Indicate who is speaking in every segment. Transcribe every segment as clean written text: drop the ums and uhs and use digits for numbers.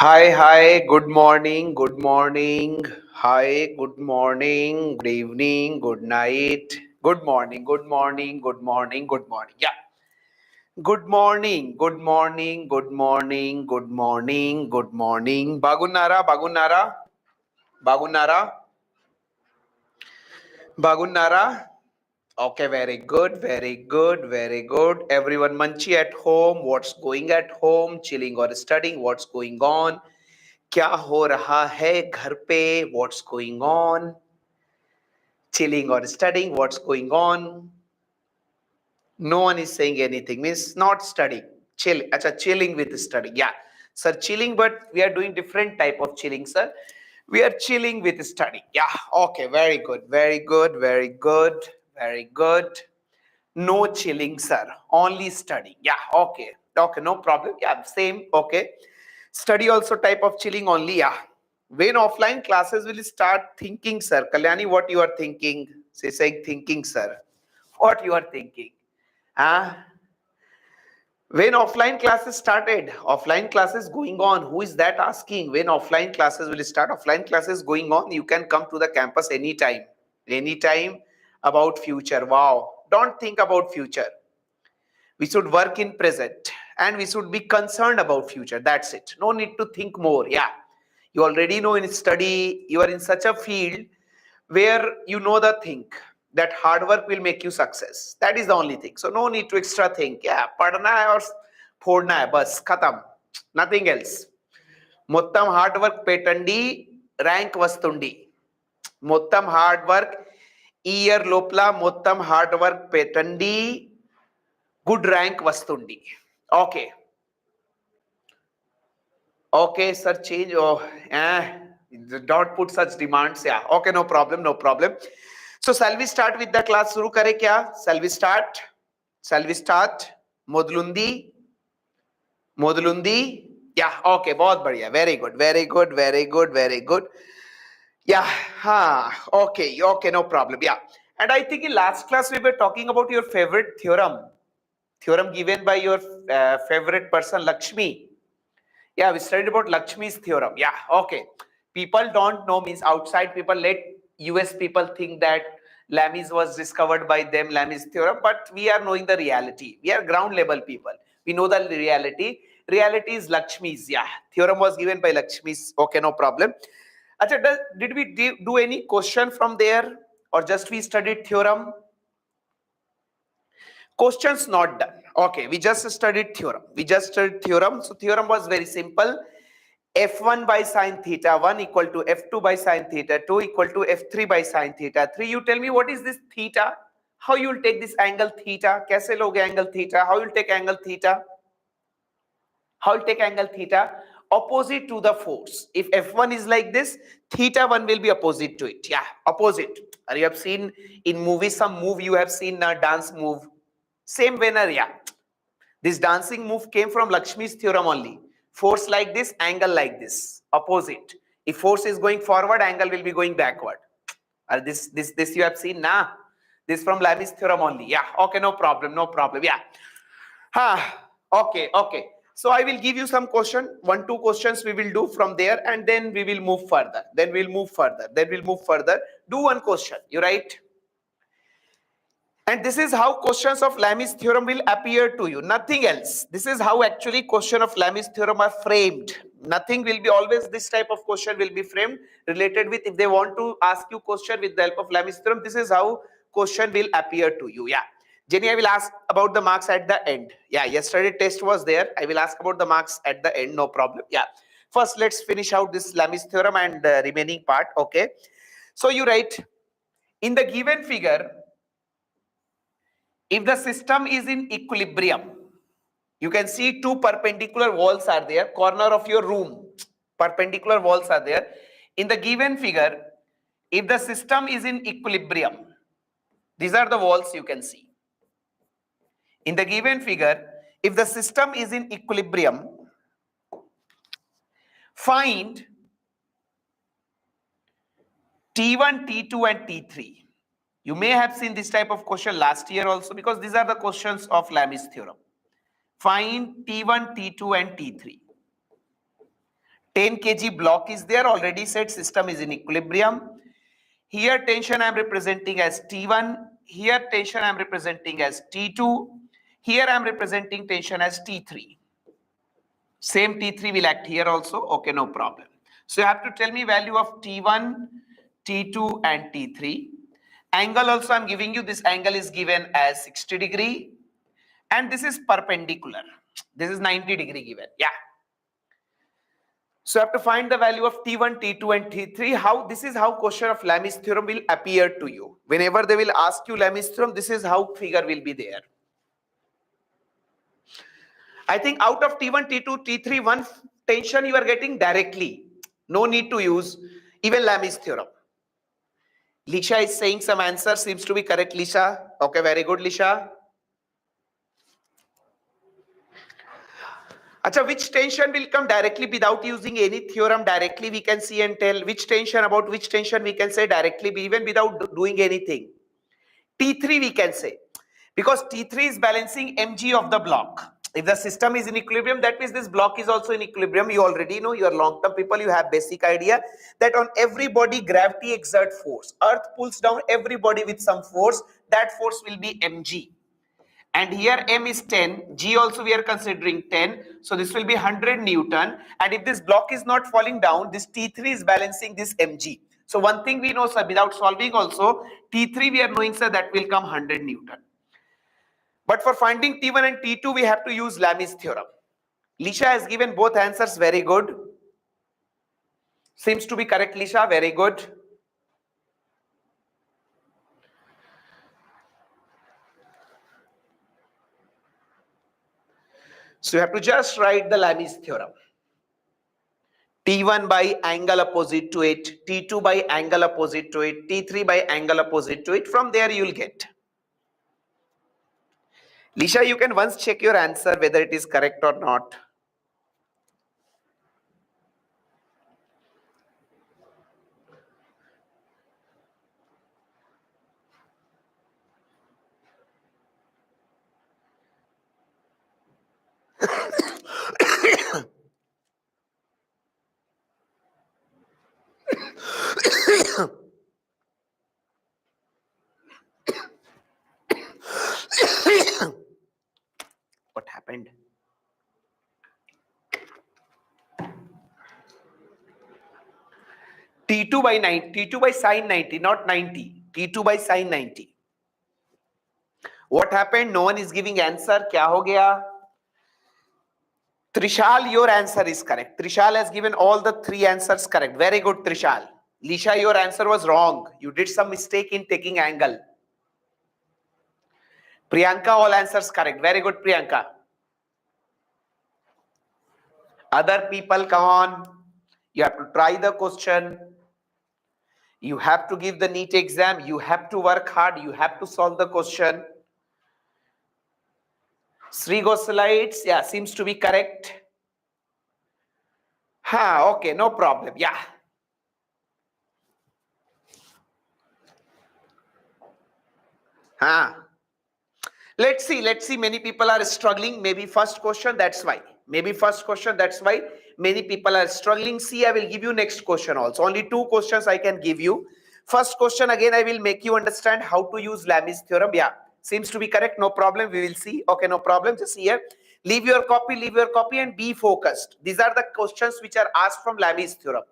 Speaker 1: Hi, good morning, hi, good morning, good evening, good night, good morning, good morning, good morning, good morning. Yeah, good morning, good morning, good morning, good morning, good morning. Bagunara, Bagunara. Okay, very good, very good, very good. Everyone munchy at home. What's going at home? Chilling or studying? What's going on? क्या हो रहा है घर पे? What's going on? Chilling or studying? What's going on? No one is saying anything. Means not studying. Chill. Acha, chilling with studying. Yeah, sir, chilling, but we are doing different type of chilling, sir. We are chilling with studying. Yeah. Okay. Very good. Very good. Very good. Very good. No chilling, sir. Only studying. Yeah. Okay. Okay. No problem. Yeah. Same. Okay. Study also type of chilling only. Yeah. When offline classes will start thinking, sir? Kalyani, what you are thinking? Say, saying thinking, sir. What you are thinking? Huh? When offline classes started, offline classes going on. Who is that asking? When offline classes will start? Offline classes going on. You can come to the campus anytime. Anytime about future. Wow. Don't think about future. We should work in present and we should be concerned about future. That's it. No need to think more. Yeah. You already know in study, you are in such a field where you know the thing that hard work will make you success. That is the only thing. So no need to extra think. Yeah, padna hai or phodna hai, bas, khatam. Nothing else. Mottam hard work petandi, rank vastundi. Mottam hard work, year lopla, mottam hard work petandi, good rank vastundi. Okay. Okay, sir, change. Oh, don't put such demands. Yeah. Okay, no problem, no problem. So, shall we start with the class? Shuru kare kya? Shall we start? Shall we start? Modlundi? Modlundi? Yeah. Okay, बहुत बढ़िया. Very good, very good, very good, very good. Yeah. Okay. Okay, no problem. Yeah. And I think in last class we were talking about your favorite theorem given by your favorite person Lakshmi. Yeah, we studied about Lakshmi's theorem. Yeah, okay. People don't know, means outside people, let US people think that Lami's was discovered by them, Lami's theorem, but we are knowing the reality. We are ground level people. We know the reality. Reality is Lakshmi's. Yeah, theorem was given by Lakshmi's. Okay, no problem. Achha, did we do any question from there or just we studied theorem? Questions not done. Okay, we just studied theorem. So theorem was very simple. F1 by sine theta 1 equal to F2 by sine theta 2 equal to F3 by sine theta 3. You tell me what is this theta? How you will take this angle theta? कैसे लोगे angle theta? How you will take angle theta? How will take angle theta? Opposite to the force. If F1 is like this, theta 1 will be opposite to it. Yeah, opposite. Or you have seen in movies, some move you have seen a dance move. Same manner, yeah. This dancing move came from Lakshmi's theorem only. Force like this, angle like this, opposite. If force is going forward, angle will be going backward. This you have seen, nah. This from Lakshmi's theorem only. Yeah. Okay, no problem, no problem. Yeah. Okay. So I will give you some question, 1-2 questions we will do from there, and then we will move further. Do one question. You write. And this is how questions of Lami's theorem will appear to you. Nothing else. This is how actually question of Lami's theorem are framed. Nothing will be always this type of question will be framed related with if they want to ask you question with the help of Lami's theorem. This is how question will appear to you. Yeah. Jenny, I will ask about the marks at the end. Yeah, yesterday test was there. I will ask about the marks at the end. No problem. Yeah. First, let's finish out this Lami's theorem and remaining part. Okay. So you write in the given figure, if the system is in equilibrium, you can see two perpendicular walls are there, corner of your room, perpendicular walls are there. In the given figure, if the system is in equilibrium, these are the walls you can see. In the given figure, if the system is in equilibrium, find T1, T2 and T3. You may have seen this type of question last year also because these are the questions of Lami's theorem. Find T1, T2 and T3. 10 kg block is there, already said system is in equilibrium. Here tension I am representing as T1, here tension I am representing as T2, here I am representing tension as T3. Same T3 will act here also, okay, no problem. So you have to tell me value of T1, T2 and T3. Angle also I'm giving you, this angle is given as 60 degree and this is perpendicular. This is 90 degree given, yeah. So you have to find the value of T1, T2 and T3. How this is how question of Lami's theorem will appear to you. Whenever they will ask you Lami's theorem, this is how figure will be there. I think out of T1, T2, T3, one tension you are getting directly. No need to use even Lami's theorem. Lisha is saying some answer seems to be correct, Lisha. Okay, very good, Lisha. Acha, which tension will come directly without using any theorem directly we can see and tell which tension about which tension we can say directly even without doing anything. T3 we can say because T3 is balancing mg of the block. If the system is in equilibrium, that means this block is also in equilibrium. You already know, you are long-term people, you have basic idea that on every body gravity exert force. Earth pulls down everybody with some force. That force will be mg. And here m is 10, g also we are considering 10, so this will be 100 Newton. And if this block is not falling down, this T3 is balancing this mg. So one thing we know, sir, without solving also, T3 we are knowing, sir, that will come 100 Newton. But for finding T1 and T2, we have to use Lami's theorem. Lisha has given both answers, very good. Seems to be correct, Lisha, very good. So you have to just write the Lami's theorem. T1 by angle opposite to it, T2 by angle opposite to it, T3 by angle opposite to it. From there you will get. Lisha, you can once check your answer whether it is correct or not. What happened? T2 by 90, T2 by sine 90, not 90. T2 by sine 90. What happened? No one is giving answer. Kya ho gaya? Trishal, your answer is correct. Trishal has given all the three answers correct. Very good, Trishal. Lisha, your answer was wrong. You did some mistake in taking angle. Priyanka, all answers correct. Very good, Priyanka. Other people, come on. You have to try the question. You have to give the NEET exam. You have to work hard. You have to solve the question. Sri Gosalites, yeah, seems to be correct. Okay, no problem. Yeah. Let's see. Many people are struggling. Maybe first question, that's why. Many people are struggling. See, I will give you next question also. Only two questions I can give you. First question, again, I will make you understand how to use Lami's theorem. Yeah, seems to be correct. No problem. We will see. Okay, no problem. Just here. Leave your copy and be focused. These are the questions which are asked from Lami's theorem.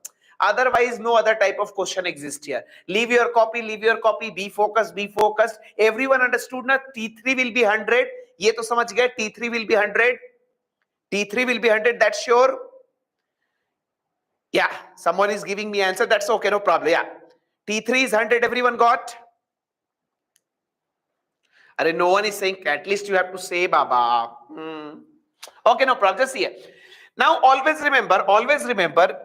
Speaker 1: Otherwise, no other type of question exists here. Leave your copy, be focused. Everyone understood na? T3 will be 100. Ye to samajh gaya, T3 will be 100. T3 will be 100, that's sure. Yeah, someone is giving me answer. That's okay, no problem. Yeah, T3 is 100. Everyone got? No one is saying. At least you have to say, Baba. Okay, no problem. Just here. Now, always remember,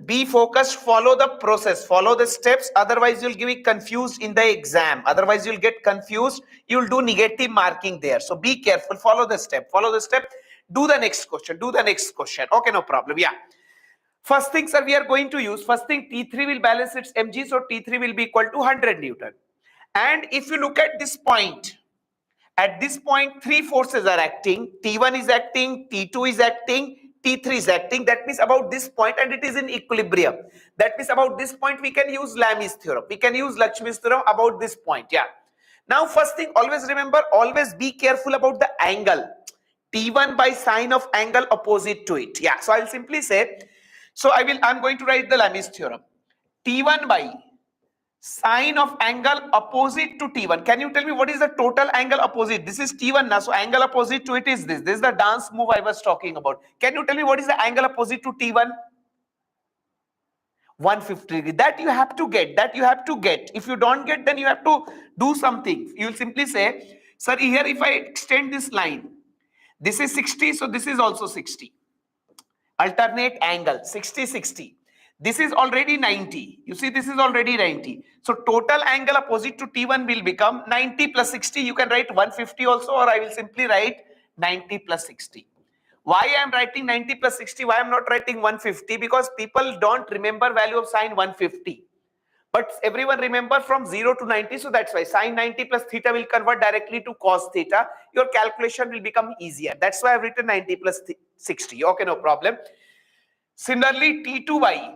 Speaker 1: be focused, follow the process, follow the steps. Otherwise, you'll get confused in the exam. You'll do negative marking there. So be careful, follow the step. Do the next question. Okay, no problem. Yeah. First thing, sir, we are going to use. First thing, T3 will balance its mg. So T3 will be equal to 100 Newton. And if you look at this point, at this point, three forces are acting. T1 is acting, T2 is acting, T3 is acting, that means about this point, and it is in equilibrium. That means about this point we can use Lami's theorem. We can use Lakshmi's theorem about this point. Yeah. Now first thing, always remember, always be careful about the angle. T1 by sine of angle opposite to it. Yeah. So I will simply say, so I'm going to write the Lami's theorem. T1 by sine of angle opposite to T1. Can you tell me what is the total angle opposite? This is T1 now, so angle opposite to it is this. This is the dance move I was talking about. Can you tell me what is the angle opposite to T1? 150 degree. That you have to get. That you have to get. If you don't get, then you have to do something. You will simply say, sir, here if I extend this line, this is 60, so this is also 60. Alternate angle, 60, 60. This is already 90. You see, this is already 90. So total angle opposite to T1 will become 90 plus 60. You can write 150 also, or I will simply write 90 plus 60. Why I am writing 90 plus 60? Why I am not writing 150? Because people don't remember value of sine 150. But everyone remember from 0 to 90. So that's why sine 90 plus theta will convert directly to cos theta. Your calculation will become easier. That's why I've written 90 plus 60. Okay, no problem. Similarly, T2 by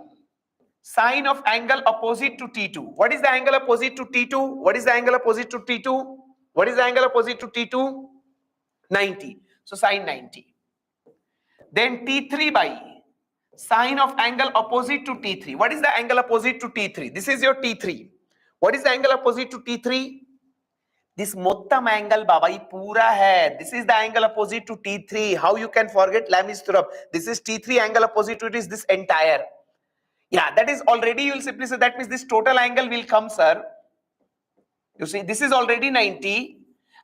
Speaker 1: sine of angle opposite to T2. What is the angle opposite to T2? What is the angle opposite to T2? What is the angle opposite to T2? 90. So sine 90. Then T3 by sine of angle opposite to T3. What is the angle opposite to T3? This is your T3. What is the angle opposite to T3? This mottam angle, Baba, ye pura hai. This is the angle opposite to T3. How you can forget Lami's theorem? This is T3, angle opposite to it is this entire. Yeah, that is already, you will simply say that means this total angle will come, sir. You see, this is already 90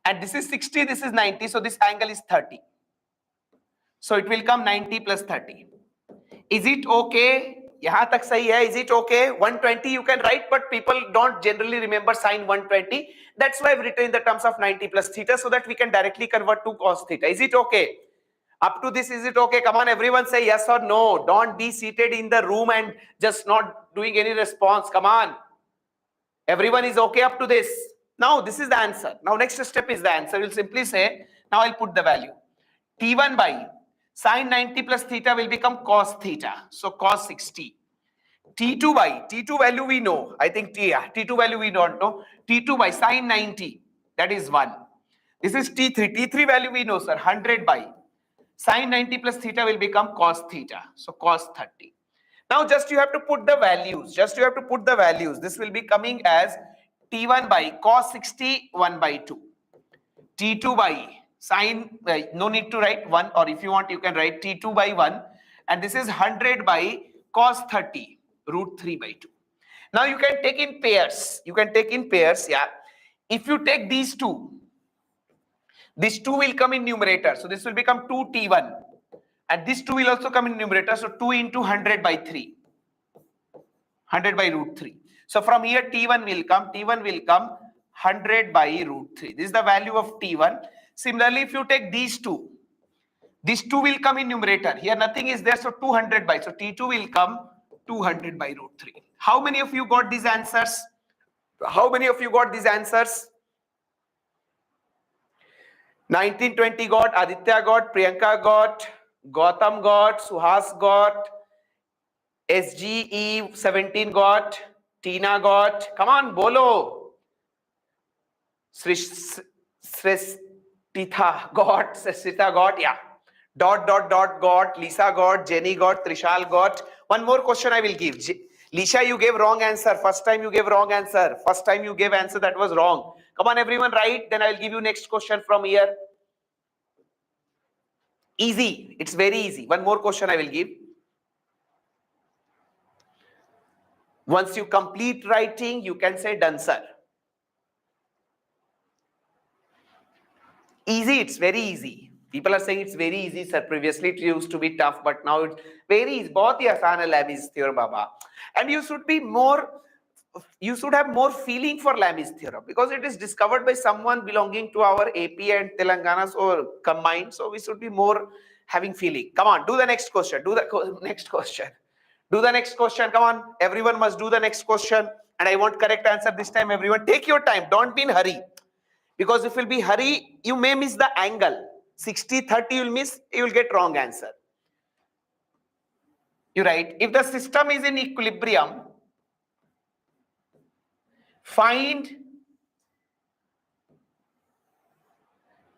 Speaker 1: and this is 60, this is 90. So this angle is 30. So it will come 90 plus 30. Is it okay? Yahan tak sahi hai. Is it okay? 120 you can write, but people don't generally remember sine 120. That's why I've written in the terms of 90 plus theta so that we can directly convert to cos theta. Is it okay? Up to this, is it okay? Come on, everyone say yes or no. Don't be seated in the room and just not doing any response. Come on. Everyone is okay up to this. Now, this is the answer. Now, next step is the answer. We'll simply say, now I'll put the value. T1 by sine 90 plus theta will become cos theta. So, cos 60. T2 by, T2 value we know. I think T2 value we don't know. T2 by sine 90, that is 1. This is T3. T3 value we know, sir, 100 by sine 90 plus theta will become cos theta. So cos 30. Now just you have to put the values. This will be coming as T1 by cos 60, 1 by 2. T2 by sine, no need to write 1, or if you want you can write T2 by 1. And this is 100 by cos 30, root 3 by 2. Now you can take in pairs. Yeah. If you take these two, this 2 will come in numerator. So this will become 2T1. And this 2 will also come in numerator. So 2 into 100 by 3. 100 by root 3. So from here T1 will come. T1 will come 100 by root 3. This is the value of T1. Similarly, if you take these two, this 2 will come in numerator. Here nothing is there. So 200 by. So T2 will come 200 by root 3. How many of you got these answers? 1920 got, Aditya got, Priyanka got, Gautam got, Suhas got, SGE 17 got, Tina got. Come on, bolo. Sristitha got, yeah. Dot got, Lisa got, Jenny got, Trishal got. One more question I will give. Lisha, you gave wrong answer. First time you gave wrong answer. First time you gave answer that was wrong. Come on, everyone, right? Then I'll give you next question from here. Easy. It's very easy. One more question I will give. Once you complete writing, you can say done, sir. Easy. It's very easy. People are saying it's very easy, sir. Previously, it used to be tough, but now it's very easy. बहुत ही आसान है Lami's theorem, Baba. And you should have more feeling for Lami's theorem because it is discovered by someone belonging to our AP and Telangana, so combined. So we should be more having feeling. Come on, do the next question. Do the next question. Come on, everyone must do the next question. And I want correct answer this time. Everyone, take your time. Don't be in hurry. Because if you'll be hurry, you may miss the angle. 60, 30 you'll miss, you will get wrong answer. You write, if the system is in equilibrium, find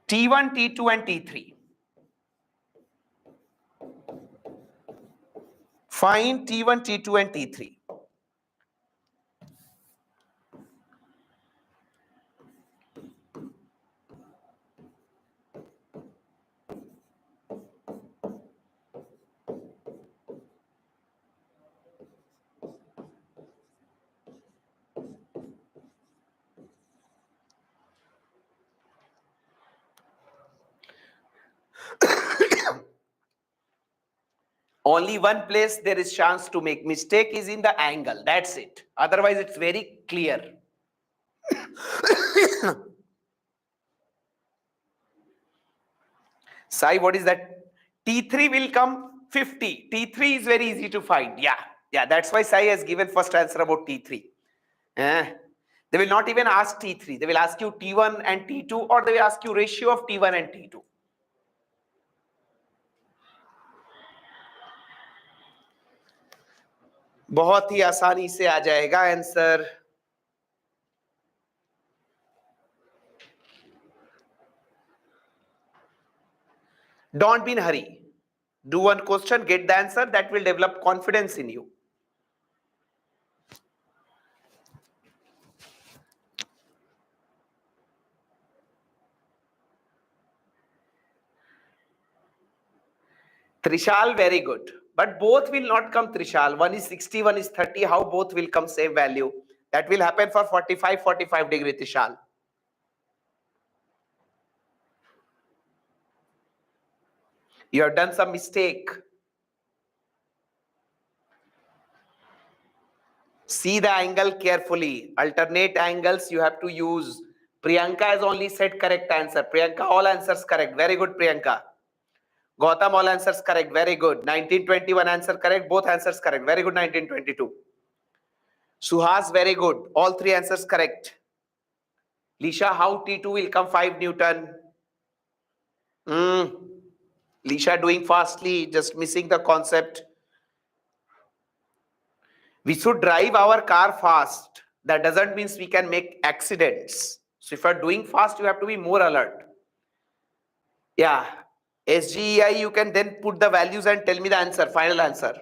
Speaker 1: T1, T2 and T3. Find T1, T2 and T3. Only one place there is chance to make mistake is in the angle. That's it. Otherwise, it's very clear. Sai, what is that? T3 will come 50. T3 is very easy to find. Yeah. That's why Sai has given first answer about T3. They will not even ask T3. They will ask you T1 and T2, or they will ask you ratio of T1 and T2. बहुत ही आसानी से आ जाएगा answer. Don't be in a hurry. Do one question, get the answer. That will develop confidence in you. Trishal, very good. But both will not come, Trishal. One is 60, one is 30. How both will come same value? That will happen for 45 degree, Trishal. You have done some mistake. See the angle carefully. Alternate angles you have to use. Priyanka has only said correct answer. Priyanka, all answers correct. Very good, Priyanka. Gautam, all answers correct. Very good. 1921 answer correct. Both answers correct. Very good, 1922. Suhas, very good. All three answers correct. Lisha, how T2 will come 5 Newton? Lisha doing fastly, just missing the concept. We should drive our car fast. That doesn't mean we can make accidents. So if you are doing fast, you have to be more alert. Yeah. SGEI, you can then put the values and tell me the answer, final answer.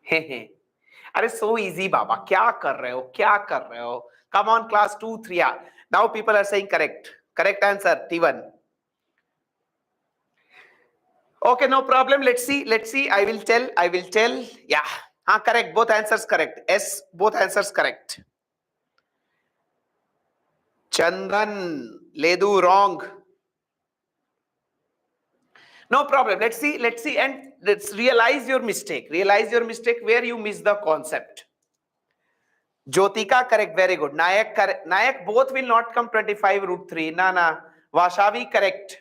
Speaker 1: अरे so easy, Baba. क्या कर रहे हो? Come on, class 2, 3. Now people are saying correct. Correct answer, T1. Okay, no problem. Let's see. I will tell. Yeah. Correct. Both answers correct. S, both answers correct. Chandan, Ledu, wrong. No problem. Let's see, and let's realize your mistake. Realize your mistake where you miss the concept. Jyotika, correct. Very good. Nayak, correct. Nayak, both will not come 25√3. Na. Vashavi, correct.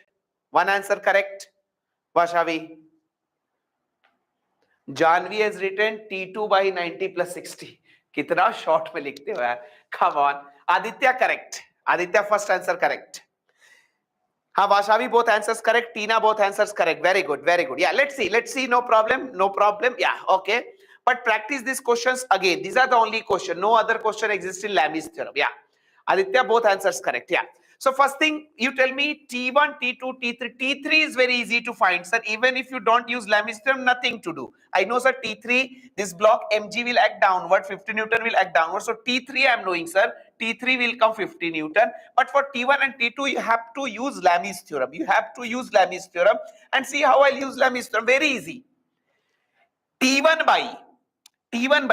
Speaker 1: One answer correct. Vashavi. Janvi has written T2 by 90 plus 60. कितना short में लिखते हो यार? Come on. Aditya, correct. Aditya, first answer correct. Vashavi, both answers correct. Tina, both answers correct. Very good. Yeah, let's see. No problem. Yeah, okay. But practice these questions again. These are the only question. No other question exists in Lami's theorem. Yeah. Aditya, both answers correct. Yeah. So first thing, you tell me T1, T2, T3. T3 is very easy to find, sir. Even if you don't use Lami's theorem, nothing to do. I know, sir, T3, this block mg will act downward, 50 Newton will act downward. So T3 I am knowing, sir. T3 will come 50 Newton. But for T1 and T2, you have to use Lami's theorem. And see how I'll use Lami's theorem. Very easy. T1 by.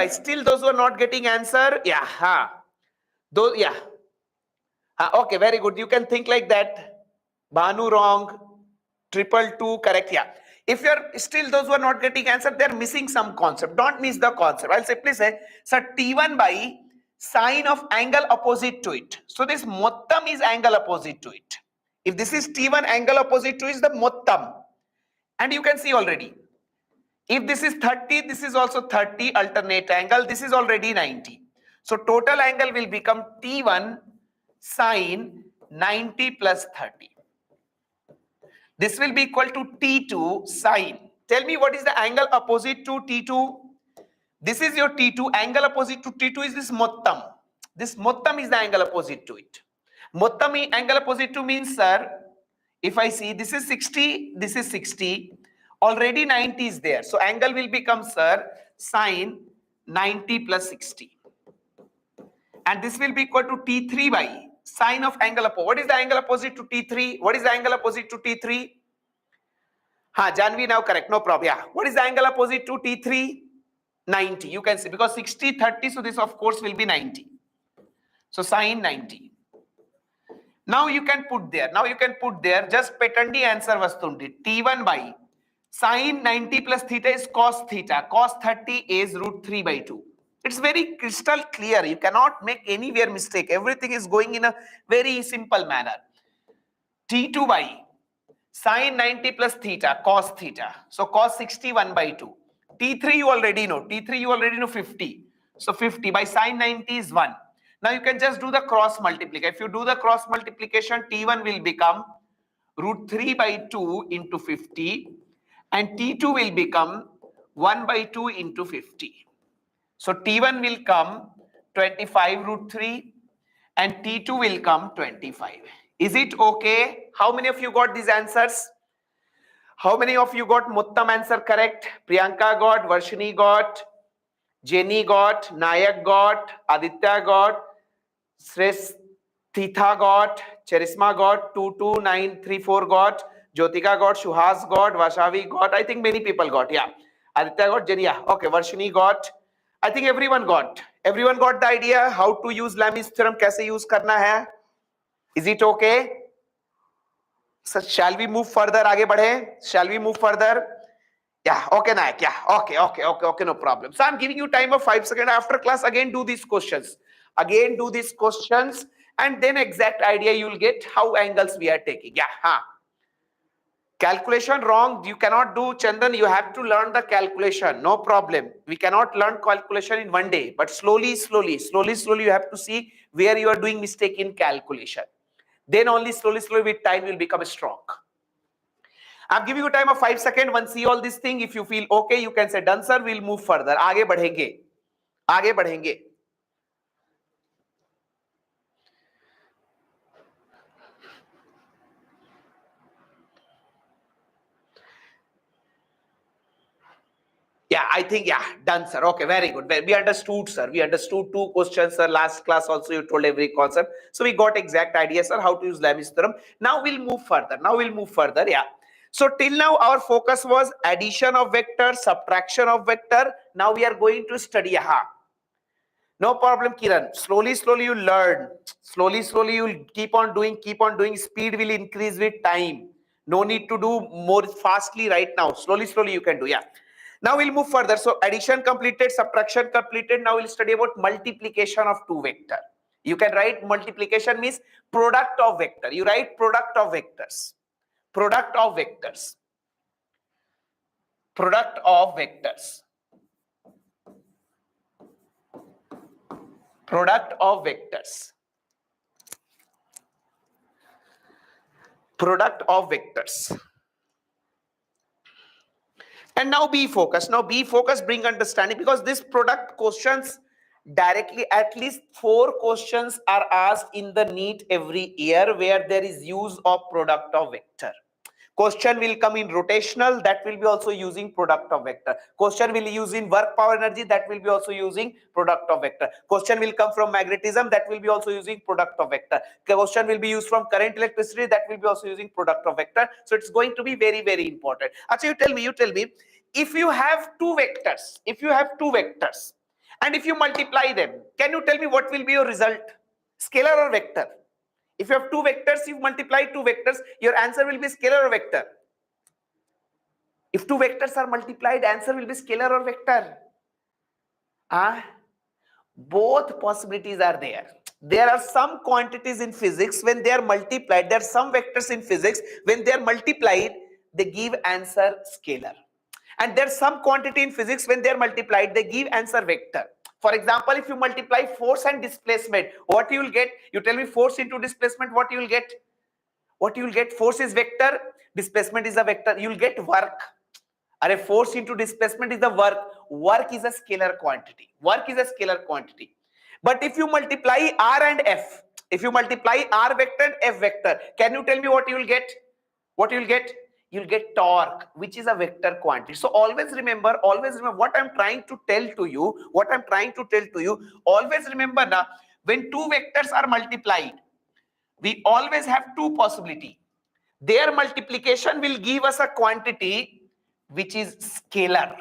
Speaker 1: Still those who are not getting answer. Yeah. Okay, very good. You can think like that. Bhanu, wrong. 222, correct. Yeah. If you're still those who are not getting answer, they're missing some concept. Don't miss the concept. I'll simply say, sir, T1 by sine of angle opposite to it. So this mottam is angle opposite to it. If this is T1, angle opposite to it is the mottam. And you can see already. If this is 30, this is also 30, alternate angle. This is already 90. So total angle will become T1 sine 90 plus 30. This will be equal to T2 sine. Tell me what is the angle opposite to T2? This is your T2. Angle opposite to T2 is this mottam. This mottam is the angle opposite to it. Mottam angle opposite to means, sir, if I see this is 60, this is 60, already 90 is there. So angle will become, sir, sine 90 plus 60. And this will be equal to T3 by sine of angle opposite. What is the angle opposite to T3? What is the angle opposite to T3? Janvi now correct, no problem. Yeah. What is the angle opposite to T3? 90. You can see because 60, 30, so this of course will be 90. So sine 90. Now you can put there. Just petandi answer vastundi. T1 by sine 90 plus theta is cos theta. Cos 30 is root 3 by 2. It's very crystal clear. You cannot make anywhere mistake. Everything is going in a very simple manner. T2 by sine 90 plus theta, cos theta. So cos 61 by 2. T3 you already know. 50. So 50 by sine 90 is 1. Now you can just do the cross multiplication. If you do the cross multiplication, T1 will become root 3 by 2 into 50. And T2 will become 1 by 2 into 50. So T1 will come 25 root 3 and T2 will come 25. Is it okay? How many of you got these answers? How many of you got Muttam answer correct? Priyanka got, Varshini got, Jenny got, Nayak got, Aditya got, Srestitha got, Charisma got, 22934 got, Jyotika got, Shuhas got, Vashavi got. I think many people got. Yeah. Aditya got, Jenny. Yeah. Okay. Varshini got. I think everyone got. Everyone got the idea how to use Lami's theorem. कैसे use करना है? Is it okay? So shall we move further? आगे बढ़े? Shall we move further? Yeah. Okay, Nayak. Yeah. Okay. No problem. So I'm giving you time of 5 seconds. After class, again do these questions. And then exact idea you'll get how angles we are taking. Yeah. Calculation wrong. You cannot do, Chandan. You have to learn the calculation. No problem. We cannot learn calculation in one day. But slowly, you have to see where you are doing mistake in calculation. Then only slowly with time will become strong. I'm giving you time of 5 seconds. Once see all this thing, if you feel okay, you can say done, sir. We'll move further. आगे बढ़ेंगे. Yeah, I think, done, sir. Okay, very good. We understood, sir. We understood 2 questions, sir. Last class also you told every concept. So we got exact idea, sir, how to use Lami's theorem. Now we'll move further. Yeah. So till now our focus was addition of vector, subtraction of vector. Now we are going to study. No problem, Kiran. Slowly you learn. Slowly you'll keep on doing. Speed will increase with time. No need to do more fastly right now. Slowly you can do. Yeah. Now we'll move further. So addition completed, subtraction completed. Now we'll study about multiplication of 2 vector. You can write multiplication means product of vector. You write product of vectors. Product of vectors. Product of vectors. Product of vectors. Product of vectors. And now be focused. Bring understanding, because this product questions directly, at least 4 questions are asked in the NEET every year where there is use of product of vector. Question will come in rotational, that will be also using product of vector. Question will use in work power energy, that will be also using product of vector. Question will come from magnetism, that will be also using product of vector. Question will be used from current electricity, that will be also using product of vector. So it's going to be very, very important. Actually, you tell me, if you have 2 vectors, and if you multiply them, can you tell me what will be your result? Scalar or vector? If you have 2 vectors, you multiply 2 vectors, your answer will be scalar or vector? If 2 vectors are multiplied, answer will be scalar or vector? Both possibilities are there. There are some quantities in physics when they are multiplied. There are some vectors in physics when they are multiplied, they give answer scalar. And there's some quantity in physics when they are multiplied, they give answer vector. For example, if you multiply force and displacement, what you will get? You tell me force into displacement, what you will get? Force is vector, Displacement is a vector. You'll get work. A force into displacement is the work. Work is a scalar quantity. Work is a scalar quantity. But if you multiply r and f, if you multiply r vector and f vector, can you tell me what you will get? What you will get? You'll get torque, which is a vector quantity. So always remember what I'm trying to tell to you. What I'm trying to tell to you. Always remember now, when two vectors are multiplied, we always have two possibilities. Their multiplication will give us a quantity which is scalar.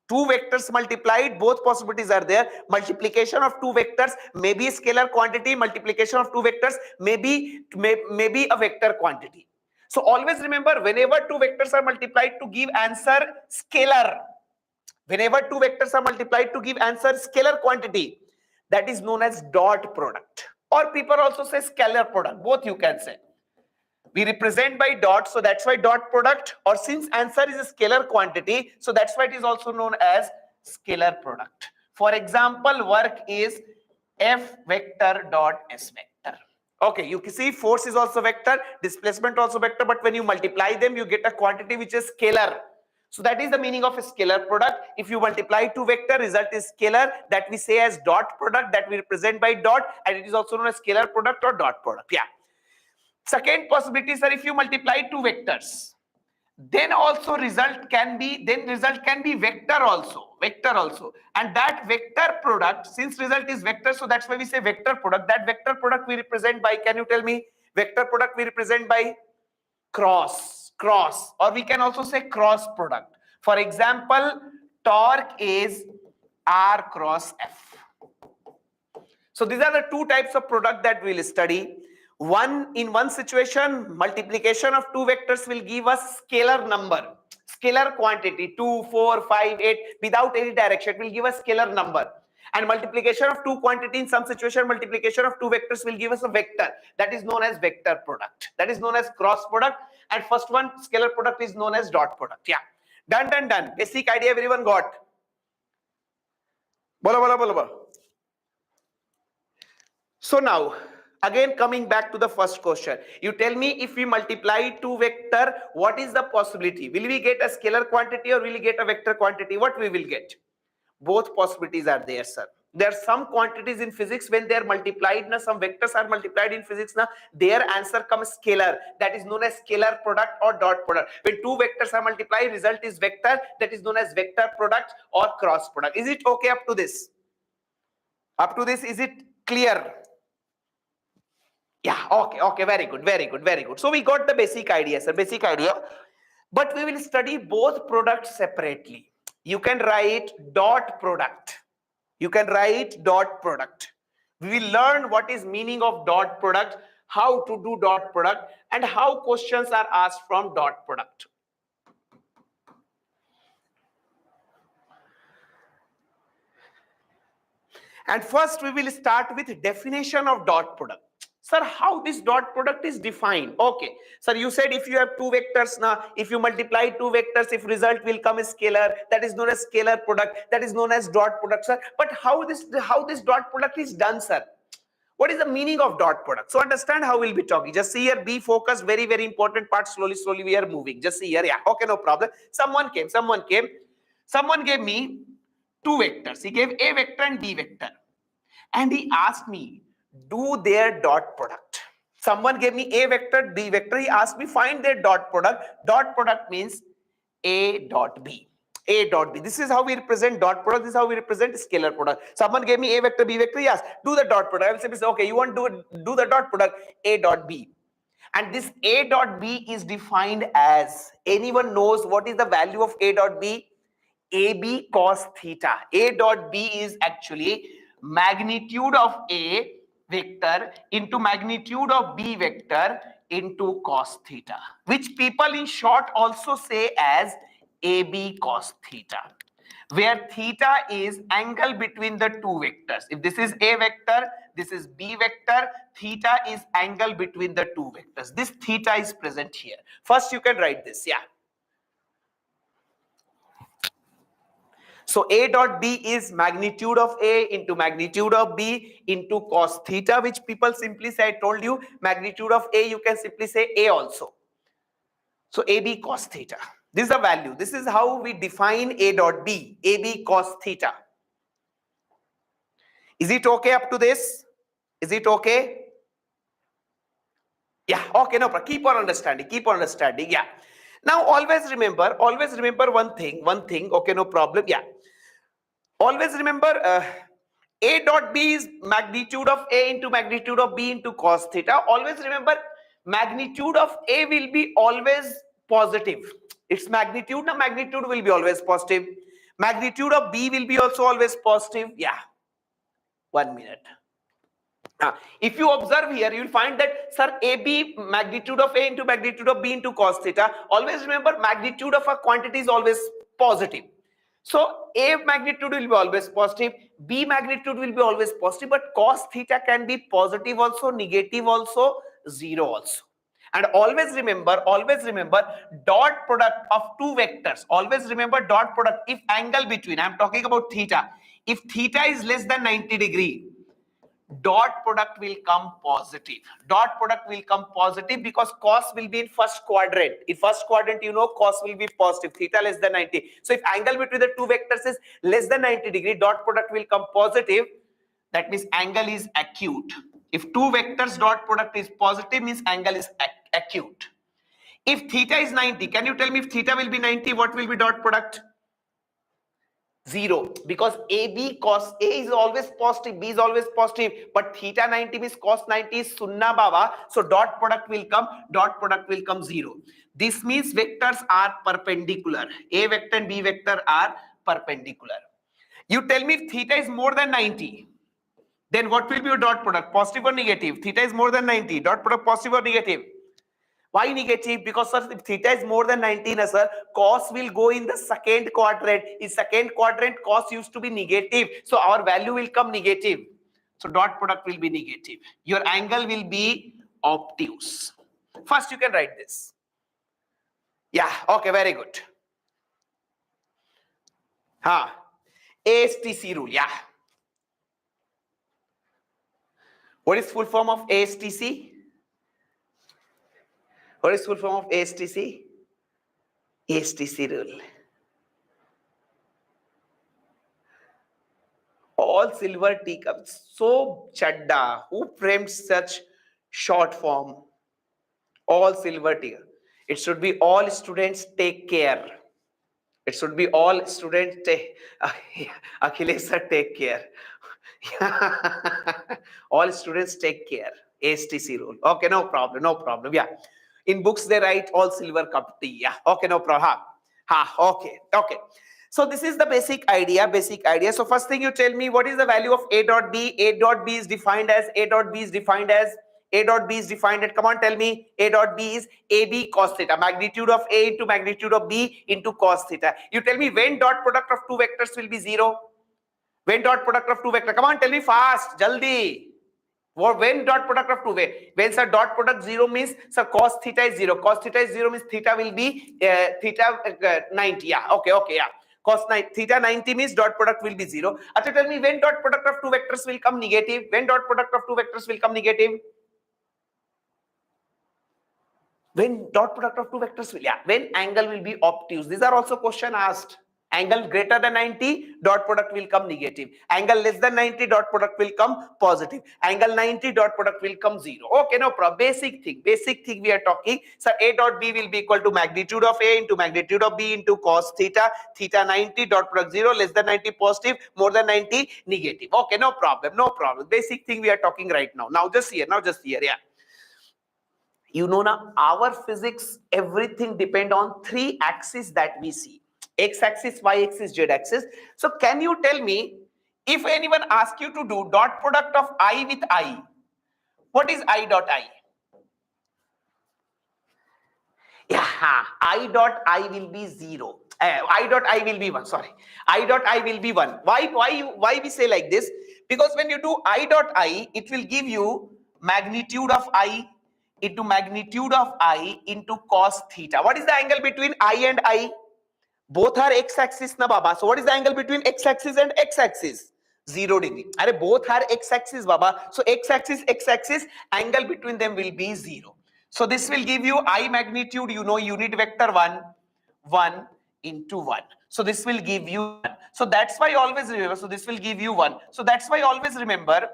Speaker 1: Two vectors multiplied, both possibilities are there. Multiplication of two vectors may be a scalar quantity. Multiplication of two vectors may be a vector quantity. So always remember, whenever two vectors are multiplied to give answer scalar, whenever two vectors are multiplied to give answer scalar quantity, that is known as dot product. Or people also say scalar product. Both you can say. We represent by dot, so that's why dot product. Or since answer is a scalar quantity, so that's why it is also known as scalar product. For example, work is F vector dot S vector. Okay, you can see force is also vector, displacement also vector, but when you multiply them, you get a quantity which is scalar. So that is the meaning of a scalar product. If you multiply two vector, result is scalar, that we say as dot product, that we represent by dot, and it is also known as scalar product or dot product. Yeah. Second possibility is that if you multiply two vectors, then also result can be vector also, and that vector product, since result is vector, so that's why we say vector product. That vector product we represent by, can you tell me? Vector product we represent by cross, or we can also say cross product. For example, torque is R cross F. So these are the two types of product that we'll study. In one situation, multiplication of two vectors will give us scalar number, scalar quantity, 2, 4, 5, 8, without any direction, it will give us scalar number. And multiplication of two quantity, in some situation, multiplication of two vectors will give us a vector. That is known as vector product. That is known as cross product. And first one, scalar product, is known as dot product. Yeah. Done. Basic idea everyone got. Bola. So now, again coming back to the first question, you tell me, if we multiply two vector, what is the possibility? Will we get a scalar quantity or will we get a vector quantity? What we will get? Both possibilities are there, sir. There are some quantities in physics when they are multiplied, now some vectors are multiplied in physics, now their answer comes scalar. That is known as scalar product or dot product. When two vectors are multiplied, result is vector. That is known as vector product or cross product. Is it okay up to this? Up to this, is it clear? Yeah, okay, very good. So we got the basic idea, sir, basic idea. But we will study both products separately. You can write dot product. You can write dot product. We will learn what is meaning of dot product, how to do dot product, and how questions are asked from dot product. And first we will start with definition of dot product. Sir, how this dot product is defined? Okay, sir, you said if you have two vectors now, if you multiply two vectors, if result will come as scalar, that is known as scalar product, that is known as dot product, sir. But how this dot product is done, sir? What is the meaning of dot product? So understand how we'll be talking. Just see here, be focused, very important part. Slowly we are moving. Just see here, yeah, okay, no problem. Someone gave me two vectors. He gave A vector and B vector, and he asked me, do their dot product. Someone gave me A vector, B vector. He asked me, find their dot product. Dot product means A dot B. A dot B. This is how we represent dot product. This is how we represent scalar product. Someone gave me A vector, B vector. He asked, do the dot product. I will simply say, okay, you want to do the dot product, A dot B. And this A dot B is defined as, anyone knows what is the value of A dot B? AB cos theta. A dot B is actually magnitude of A vector into magnitude of B vector into cos theta, which people in short also say as AB cos theta, where theta is angle between the two vectors. If this is A vector, this is B vector, theta is angle between the two vectors. This theta is present here. First you can write this, yeah. So A dot B is magnitude of A into magnitude of B into cos theta, which people simply say, I told you, magnitude of A, you can simply say A also. So AB cos theta. This is the value. This is how we define A dot B. AB cos theta. Is it okay up to this? Is it okay? Yeah, okay, no problem. Keep on understanding. Keep on understanding. Yeah. Now always remember one thing. Okay, no problem. Yeah. Always remember A dot B is magnitude of A into magnitude of B into cos theta. Always remember magnitude of A will be always positive. Its magnitude, the magnitude will be always positive. Magnitude of B will be also always positive. Yeah. 1 minute. If you observe here, you will find that, sir, AB magnitude of A into magnitude of B into cos theta. Always remember magnitude of a quantity is always positive. So A magnitude will be always positive, B magnitude will be always positive, but cos theta can be positive also, negative also, zero also. And always remember dot product of two vectors. Always remember dot product if angle between, I am talking about theta. If theta is less than 90 degree, dot product will come positive. Dot product will come positive because cos will be in first quadrant. In first quadrant, you know, cos will be positive, theta less than 90. So if angle between the two vectors is less than 90 degree, dot product will come positive. That means angle is acute. If two vectors dot product is positive, means angle is acute. If theta is 90, can you tell me if theta will be 90, what will be dot product? Zero, because AB cos A is always positive, B is always positive, but theta 90 means cos 90 is sunna baba, so dot product will come zero. This means vectors are perpendicular. A vector and B vector are perpendicular. You tell me if theta is more than 90, then what will be your dot product, positive or negative? Theta is more than 90, dot product positive or negative? Why negative? Because, sir, if theta is more than 19, sir, cos will go in the second quadrant. In second quadrant, cos used to be negative. So our value will come negative. So dot product will be negative. Your angle will be obtuse. First, you can write this. Yeah, okay, very good. ASTC rule, yeah. What is full form of ASTC? What is full form of ASTC? ASTC rule. All silver teacups. So chadda. Who framed such short form? All silver teacup. It should be all students take care. It should be all students take. Akhilesh sir, take care. All students take care. ASTC rule. Okay, no problem. No problem. Yeah. In books they write all silver cup tea. Yeah. Okay, no problem. Okay. Okay. So this is the basic idea. So first thing you tell me, what is the value of A dot B? A dot B is defined as come on, tell me. A dot B is AB cos theta, magnitude of A into magnitude of B into cos theta. You tell me when dot product of two vectors will be zero. When dot product of two vectors, come on, tell me fast, jaldi. When dot product of two way, when sir dot product zero means, sir, cos theta is zero. Cos theta is zero means theta will be 90. Yeah, okay, yeah. Cos theta 90 means dot product will be zero. Achha, tell me when dot product of two vectors will come negative. When dot product of two vectors will come negative. When dot product of two vectors will, yeah. When angle will be obtuse. These are also question asked. Angle greater than 90, dot product will come negative. Angle less than 90, dot product will come positive. Angle 90, dot product will come zero. Okay, no problem. Basic thing we are talking. So A dot B will be equal to magnitude of A into magnitude of B into cos theta. Theta 90, dot product 0, less than 90 positive, more than 90 negative. Okay, no problem. Basic thing we are talking right now. Now just here, yeah. You know now, our physics, everything depend on three axes that we see. X-axis, Y-axis, Z-axis. So can you tell me, if anyone asks you to do dot product of I with I, what is I dot I? Yeah, I dot I will be 0. I dot I will be 1. Sorry, I dot I will be 1. Why we say like this? Because when you do I dot I, it will give you magnitude of I into magnitude of I into cos theta. What is the angle between I and I? Both are x-axis na baba. So what is the angle between x-axis and x-axis? 0 degree. Both are x-axis baba. So x-axis, angle between them will be 0. So this will give you I magnitude, you know, unit vector 1, 1 into 1. So this will give you 1. So that's why always remember, so this will give you 1. So that's why always remember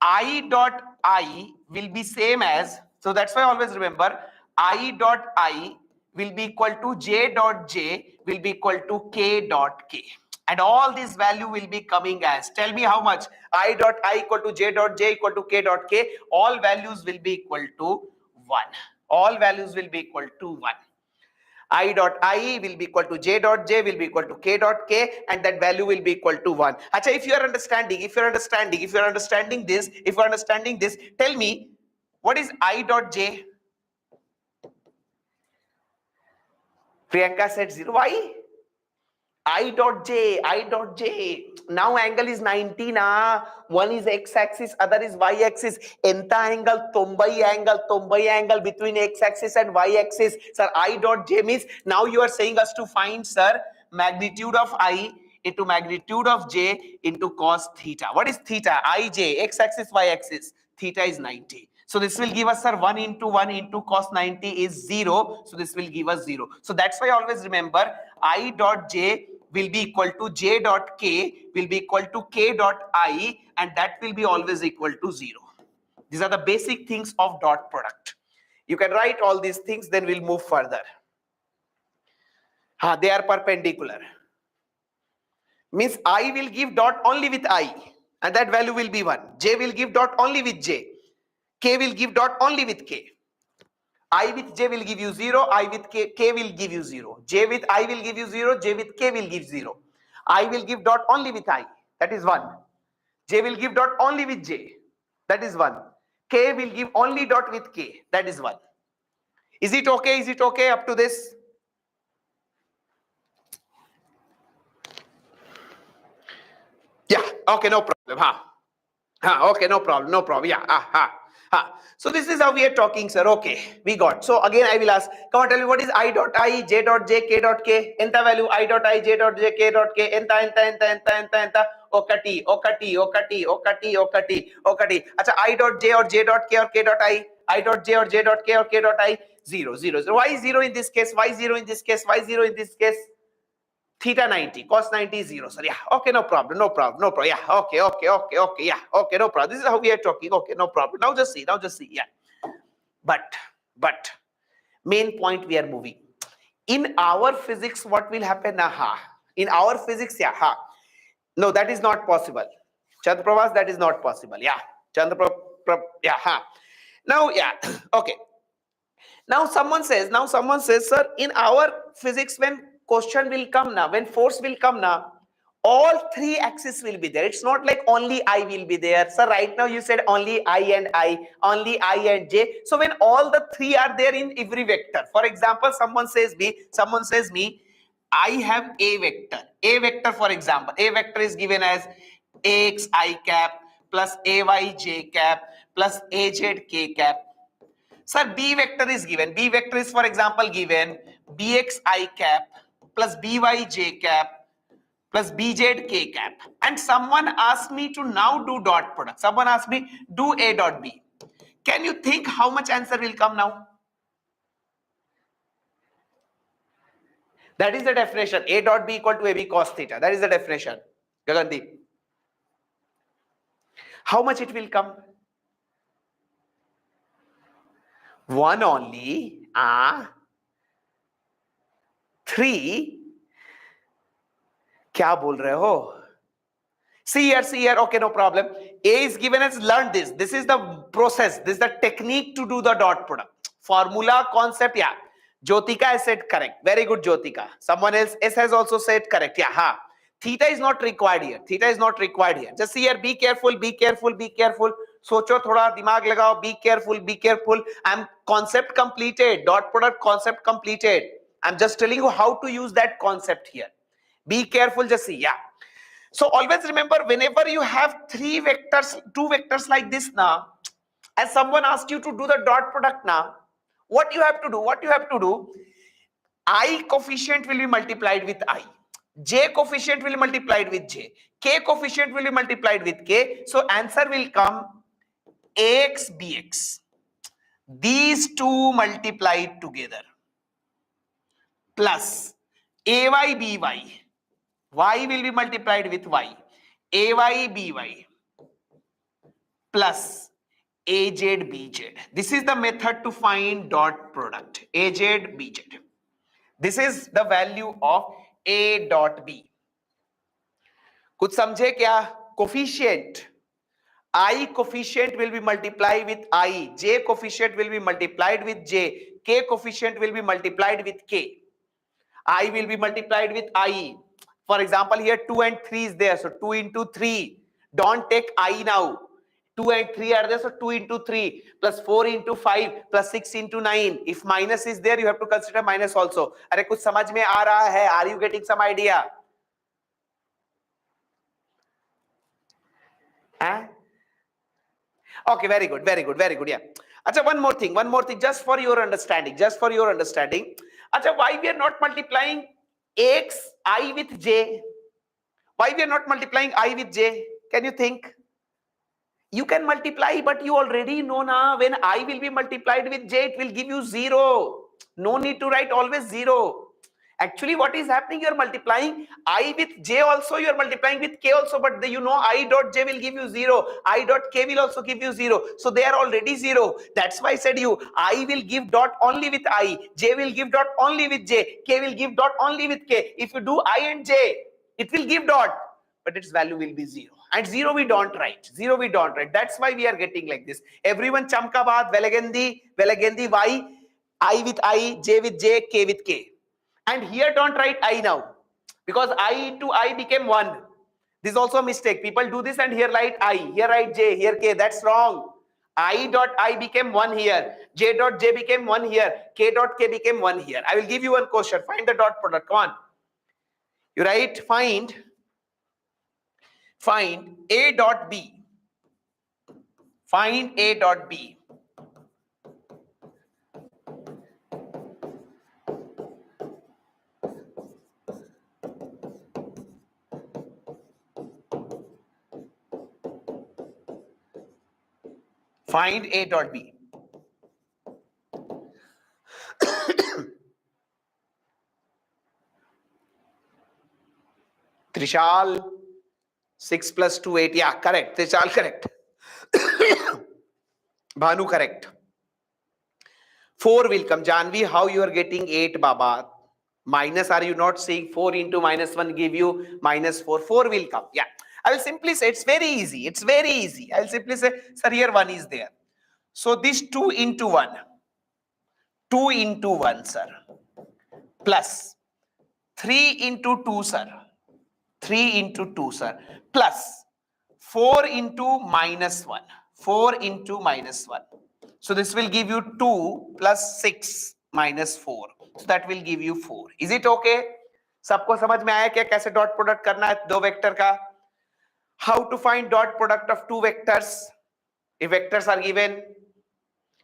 Speaker 1: I dot I will be same as, so that's why always remember I dot I will be equal to J dot J will be equal to K dot K. And all this value will be coming as, tell me how much, I dot I equal to J dot J equal to K dot K, all values will be equal to 1. All values will be equal to 1. I dot I will be equal to J dot J will be equal to K dot K, and that value will be equal to 1. Acha, if you are understanding, if you are understanding this, tell me what is I dot J? Priyanka said 0. Why? I dot J. Now angle is 90 na. One is x-axis, other is y-axis. Enta angle, tombai angle between x-axis and y-axis. Sir, I dot J means now you are saying us to find, sir, magnitude of I into magnitude of J into cos theta. What is theta? IJ, x-axis, y-axis. Theta is 90. So this will give us, sir, 1 into cos 90 is 0. So this will give us 0. So that's why always remember I dot J will be equal to J dot K will be equal to K dot I, and that will be always equal to 0. These are the basic things of dot product. You can write all these things, then we'll move further. They are perpendicular. Means I will give dot only with I, and that value will be 1. J will give dot only with J. K will give dot only with K. I with J will give you 0, I with K will give you 0. J with I will give you 0, J with K will give 0. I will give dot only with I, that is 1. J will give dot only with J, that is 1. K will give only dot with K, that is 1. Is it okay? Is it okay up to this? Yeah, okay, no problem. Okay, no problem. Yeah, So this is how we are talking, sir. Okay, we got. So again, I will ask. Come on, tell me what is I dot I, J dot J, K dot K. Enta value I dot I, J dot J, K dot K. Enta. Okati. Acha, I dot J or J dot K or K dot I. I dot J or J dot K or K dot I. 0. Why 0 in this case? Why 0 in this case? Why 0 in this case? Theta 90, cos 90 is 0, sir. Yeah, okay, no problem. Yeah, okay. Yeah, okay, no problem. This is how we are talking. Okay, no problem. Now just see. Yeah. But main point we are moving. In our physics, what will happen? In our physics, yeah. No, that is not possible. Chandraprabhas, that is not possible. Yeah. Chandraprabhas, yeah. Now, yeah. Okay. Now someone says, sir, in our physics, when question will come now, when force will come now, all three axes will be there. It's not like only I will be there. So right now you said only I and J. So when all the three are there in every vector, for example, someone says me, I have a vector. A vector, for example, a vector is given as ax I cap plus ay j cap plus az k cap. Sir, B vector is given. B vector is, for example, given Bx I cap plus By j cap plus Bz k cap. And someone asked me to now do dot product. Someone asked me, do A dot B. Can you think how much answer will come now? That is the definition. A dot B equal to AB cos theta. That is the definition. Gagandeep. How much it will come? 1 only. 3. क्या बोल रहे हो? See here. Okay, no problem. A is given as, learn this. This is the process. This is the technique to do the dot product. Formula, concept, yeah. Jyotika has said correct. Very good, Jyotika. Someone else has also said correct. Yeah, Theta is not required here. Just see here. Be careful. Socho thoda dimag lagao. Be careful. I'm concept completed. Dot product concept completed. I'm just telling you how to use that concept here. Be careful. Just see. Yeah. So always remember, whenever you have two vectors like this now, as someone asks you to do the dot product now, what you have to do? I coefficient will be multiplied with I. J coefficient will be multiplied with J. K coefficient will be multiplied with K. So answer will come AX BX. these two multiplied together plus ay by y will be multiplied with y, ay by plus az bz. This is the method to find dot product, az bz. This is the value of a dot b. कुछ समझे क्या? Coefficient I coefficient will be multiplied with I, j coefficient will be multiplied with j, k coefficient will be multiplied with k. I will be multiplied with I. For example, here 2 and 3 is there, so 2 into 3. Don't take I now. 2 and 3 are there, so 2 into 3 plus 4 into 5 plus 6 into 9. If minus is there, you have to consider minus also. अरे कुछ समझ में आ रहा है? Are you getting some idea? Huh? Okay, very good, very good, very good. Yeah. Acha, one more thing, just for your understanding, Acha, why we are not multiplying x I with j? Why we are not multiplying I with j? Can you think? You can multiply, but you already know now when I will be multiplied with j, it will give you 0. No need to write always 0. Actually, what is happening? You are multiplying I with j also, you are multiplying with k also, but you know I dot j will give you 0. I dot k will also give you 0. So they are already 0. That's why I said you, I will give dot only with I, j will give dot only with j, k will give dot only with k. If you do I and j, it will give dot, but its value will be 0. And 0 we don't write. 0 we don't write. That's why we are getting like this. Everyone chamka baat, velagendi, y, I with I, j with j, k with k. And here don't write I now, because I to I became 1. This is also a mistake. People do this and here write I, here write j, here k. That's wrong. I dot I became 1 here, j dot j became 1 here, k dot k became 1 here. I will give you one question. Find the dot product. Come on. You write find a dot b. Find a dot b. Find a dot b. Trishal, 6 plus 2, 8. Yeah, correct. Trishal, correct. Bhanu, correct. 4 will come. Janvi, how you are getting 8, Baba? Minus, are you not seeing 4 into minus 1 give you minus 4? 4 will come. Yeah. I will simply say it's very easy. It's very easy. I will simply say, sir, here 1 is there. So this 2 into 1. 2 into 1, sir. Plus 3 into 2, sir. 3 into 2, sir. Plus 4 into minus 1. 4 into minus 1. So this will give you 2 plus 6 minus 4. So that will give you 4. Is it okay? सबको समझ में आया क्या कैसे dot product करना है दो vector का? How to find dot product of two vectors if vectors are given?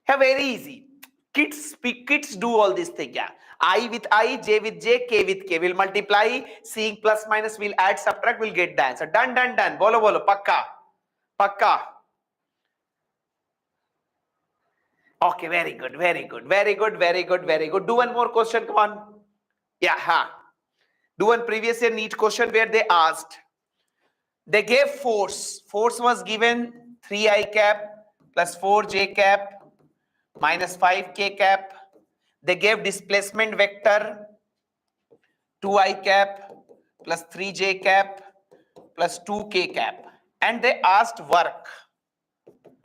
Speaker 1: Yeah, very easy. Kids do all this thing. Yeah, I with I, j with j, k with k. Will multiply, seeing plus minus, will add, subtract, will get the answer. Done, done, done. Bolo, bolo. Pakka. Pakka. Okay, very good, very good, very good, very good, very good. Do one more question, come on. Yeah, do one previous year NEET question where they asked, they gave force. Force was given 3i cap plus 4j cap minus 5k cap. They gave displacement vector 2i cap plus 3j cap plus 2k cap. And they asked work,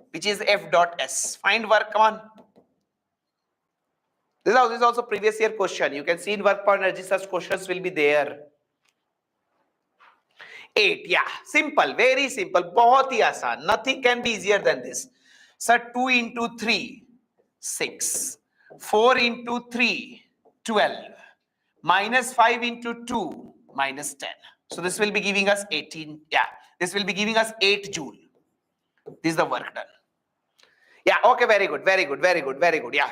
Speaker 1: which is f dot s. Find work, come on. This is also previous year question. You can see in work power energy such questions will be there. 8, yeah, simple, very simple, बहुत ही आसान. Nothing can be easier than this. Sir, 2 into 3, 6. 4 into 3, 12. Minus 5 into 2, minus 10. So this will be giving us 18. Yeah, this will be giving us 8 joule. This is the work done. Yeah, okay, very good, very good, very good, very good. Yeah,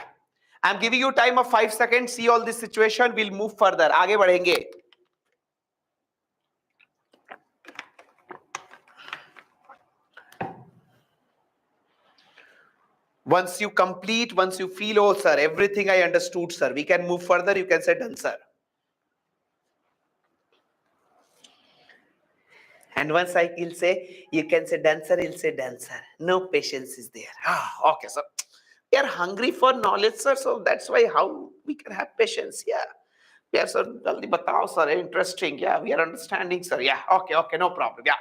Speaker 1: I'm giving you time of 5 seconds. See all this situation. We'll move further. आगे बढ़ेंगे. Once you complete, once you feel, oh sir, everything I understood, sir, we can move further, you can say done, sir. And once I will say, you can say done, sir, he'll say done, sir. No patience is there. Ah, okay, sir. We are hungry for knowledge, sir, so that's why how we can have patience. Yeah. Yeah, sir. Jaldi batao, sir. Interesting. Yeah, we are understanding, sir. Yeah. Okay, okay, no problem. Yeah.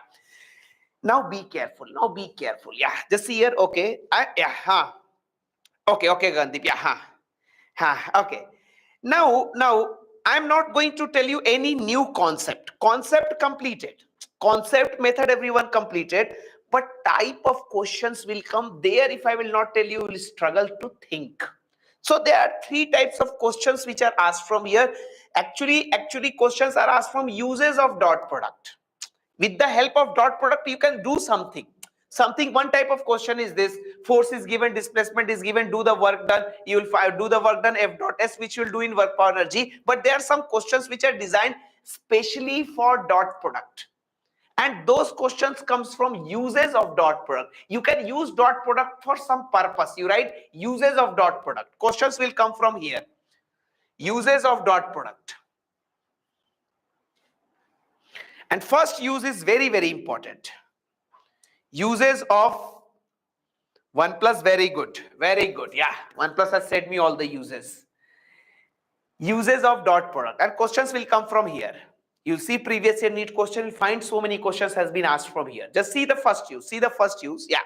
Speaker 1: Now be careful. Now be careful. Yeah. Just see here. Okay. Yeah. Huh. Okay, okay, Gandhi. Yeah. Huh. Huh. Okay. Now, I'm not going to tell you any new concept. Concept completed. Concept method everyone completed. But type of questions will come there. If I will not tell you, you will struggle to think. So there are three types of questions which are asked from here. Actually, questions are asked from uses of dot product. With the help of dot product, you can do something. One type of question is this: force is given, displacement is given, do the work done. You will do the work done, F dot S, which you will do in work power energy. But there are some questions which are designed specially for dot product, and those questions comes from uses of dot product. You can use dot product for some purpose. You write uses of dot product. Questions will come from here. Uses of dot product. And first use is very, very important. Uses of 1 plus, very good. Very good. Yeah. 1 plus has said me all the uses. Uses of dot product. And questions will come from here. You'll see previous year NEET question. You'll find so many questions has been asked from here. Just see the first use. See the first use. Yeah.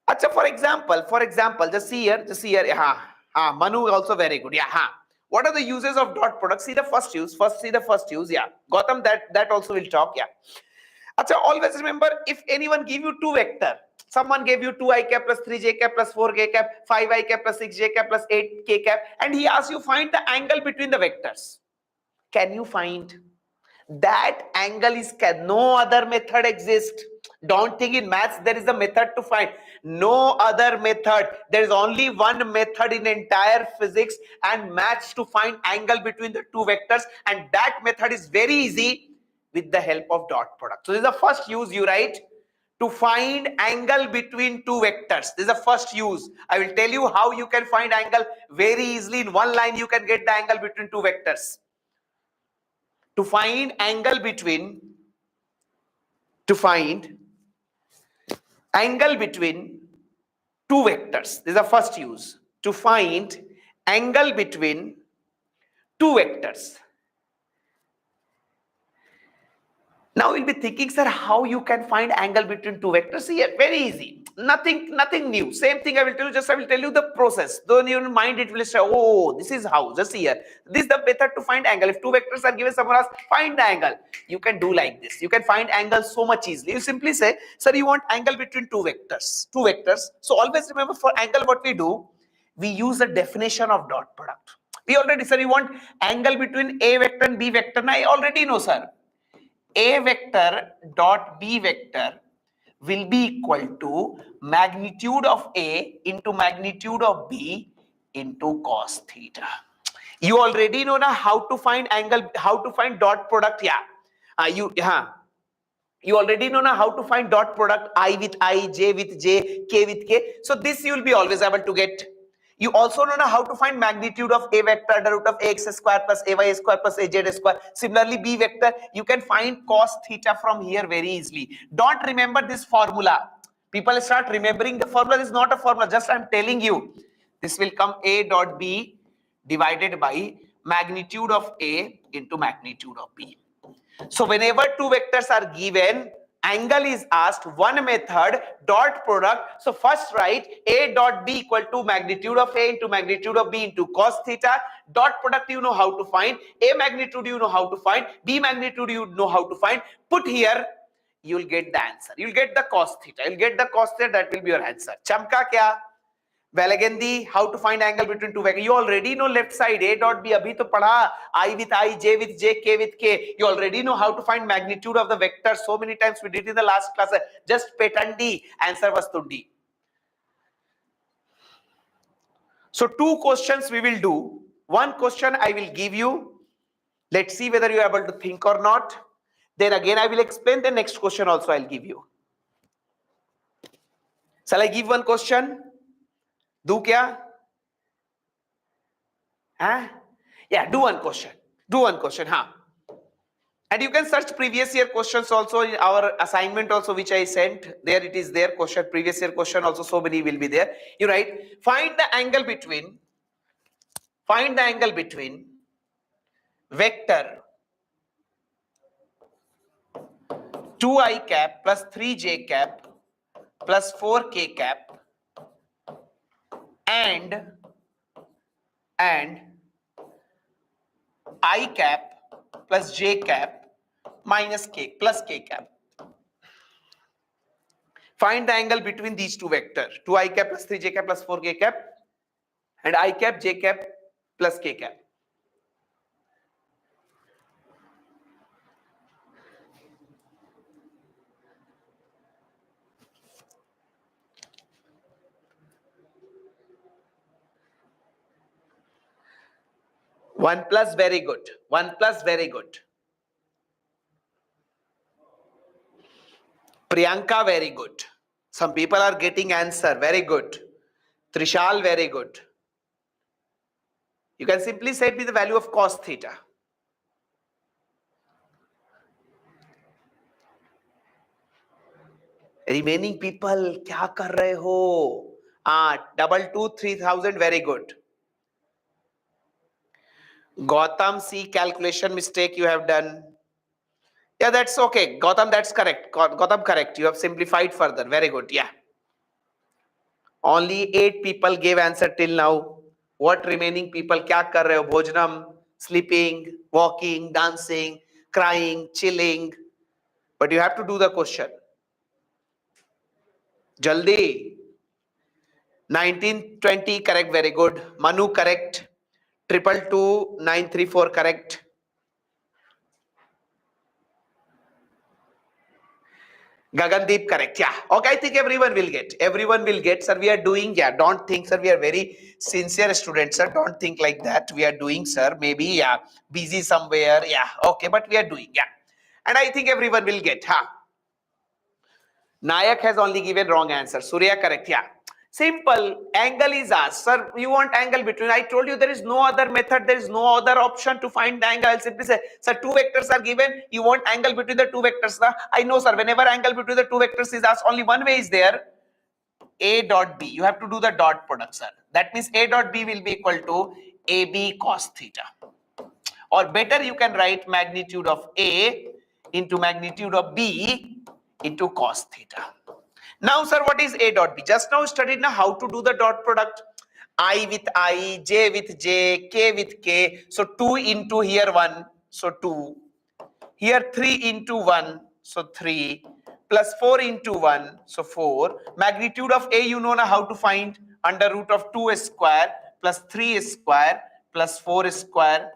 Speaker 1: Achha, for example, just see here. Manu also very good. Yeah. What are the uses of dot product? See the first use. See the first use. Yeah. Gautam, that also will talk. Yeah. Achha, always remember, if anyone give you two vector, someone gave you 2 I cap plus 3 j cap plus 4 k cap, 5 I cap plus 6 j cap plus 8 k cap, and he asks you find the angle between the vectors. Can you find? That angle is no other method exists. Don't think in maths there is a method to find. No other method. There is only one method in entire physics and maths to find angle between the two vectors, and that method is very easy with the help of dot product. So this is the first use you write to find angle between two vectors. This is the first use. I will tell you how you can find angle very easily. In one line you can get the angle between two vectors. To find angle between two vectors. This is the first use. To find angle between two vectors. Now you'll be thinking, sir, how you can find angle between two vectors? Here, very easy. Nothing new. Same thing I will tell you. Just I will tell you the process. Though in your mind it will say, oh, this is how. Just here. This is the method to find angle. If two vectors are given, someone asks, find the angle. You can do like this. You can find angle so much easily. You simply say, sir, you want angle between two vectors. So always remember, for angle, what we do, we use the definition of dot product. We already, sir, you want angle between A vector and B vector. Now I already know, sir. A vector dot B vector will be equal to magnitude of A into magnitude of B into cos theta. You already know now how to find angle, how to find dot product. Yeah. You already know now how to find dot product, I with I, J with J, K with K. So this you will be always able to get. You also know how to find magnitude of A vector under root of ax square plus ay square plus az square. Similarly, B vector, you can find cos theta from here very easily. Don't remember this formula. People start remembering the formula. This is not a formula. Just I'm telling you. This will come A dot B divided by magnitude of A into magnitude of B. So whenever two vectors are given, angle is asked, one method, dot product. So first write A dot B equal to magnitude of A into magnitude of B into cos theta. Dot product you know how to find. A magnitude you know how to find. B magnitude you know how to find. Put here, you'll get the answer. You'll get the cos theta. You'll get the cos theta. That will be your answer. Chamka kya? Well, again, how to find angle between two vectors. You already know left side A dot B. Abhi to padha. I with I, J with J, K with K. You already know how to find magnitude of the vector. So many times we did in the last class. Just petandi. Answer was tundi. So two questions we will do. One question I will give you. Let's see whether you are able to think or not. Then again I will explain. The next question also I'll give you. Shall I give one question? Do kya? Huh? Yeah, do one question. Do one question, huh? And you can search previous year questions also in our assignment also, which I sent. There it is there, question, previous year question also, so many will be there. You write, find the angle between vector 2i cap plus 3j cap plus 4k cap and I cap plus j cap minus k plus k cap. Find the angle between these two vectors, 2i cap plus 3j cap plus 4k cap and I cap, j cap plus k cap. One plus, very good. One plus, very good. Priyanka, very good. Some people are getting answer, very good. Trishal, very good. You can simply set me the value of cos theta. Remaining people, क्या कर रहे हो? 223,000, very good. Gautam, C, calculation mistake you have done. Yeah, that's okay. Gautam, that's correct. Gautam, correct. You have simplified further. Very good. Yeah. Only 8 people gave answer till now. What remaining people? क्या कर रहे हो? Bhojanam, sleeping, walking, dancing, crying, chilling. But you have to do the question. Jaldi. 1920 correct. Very good. Manu correct. 222 correct. Gagandeep correct. Yeah. Okay, I think everyone will get. Everyone will get. Sir, we are doing. Yeah. Don't think, sir. We are very sincere students, sir. Don't think like that. We are doing, sir. Maybe, yeah, busy somewhere. Yeah. Okay, but we are doing. Yeah. And I think everyone will get. Huh? Nayak has only given wrong answer. Surya correct. Yeah. Simple. Angle is asked. Sir, you want angle between. I told you there is no other method. There is no other option to find the angle. I'll simply say, sir, two vectors are given. You want angle between the two vectors. Sir? I know, sir. Whenever angle between the two vectors is asked, only one way is there. A dot B. You have to do the dot product, sir. That means A dot B will be equal to AB cos theta. Or better, you can write magnitude of A into magnitude of B into cos theta. Now, sir, what is A dot B? Just now studied now how to do the dot product. I with I, J with J, K with K. So 2 into here 1, so 2. Here 3 into 1, so 3. Plus 4 into 1, so 4. Magnitude of A, you know now how to find. Under root of 2 square plus 3 square plus 4 square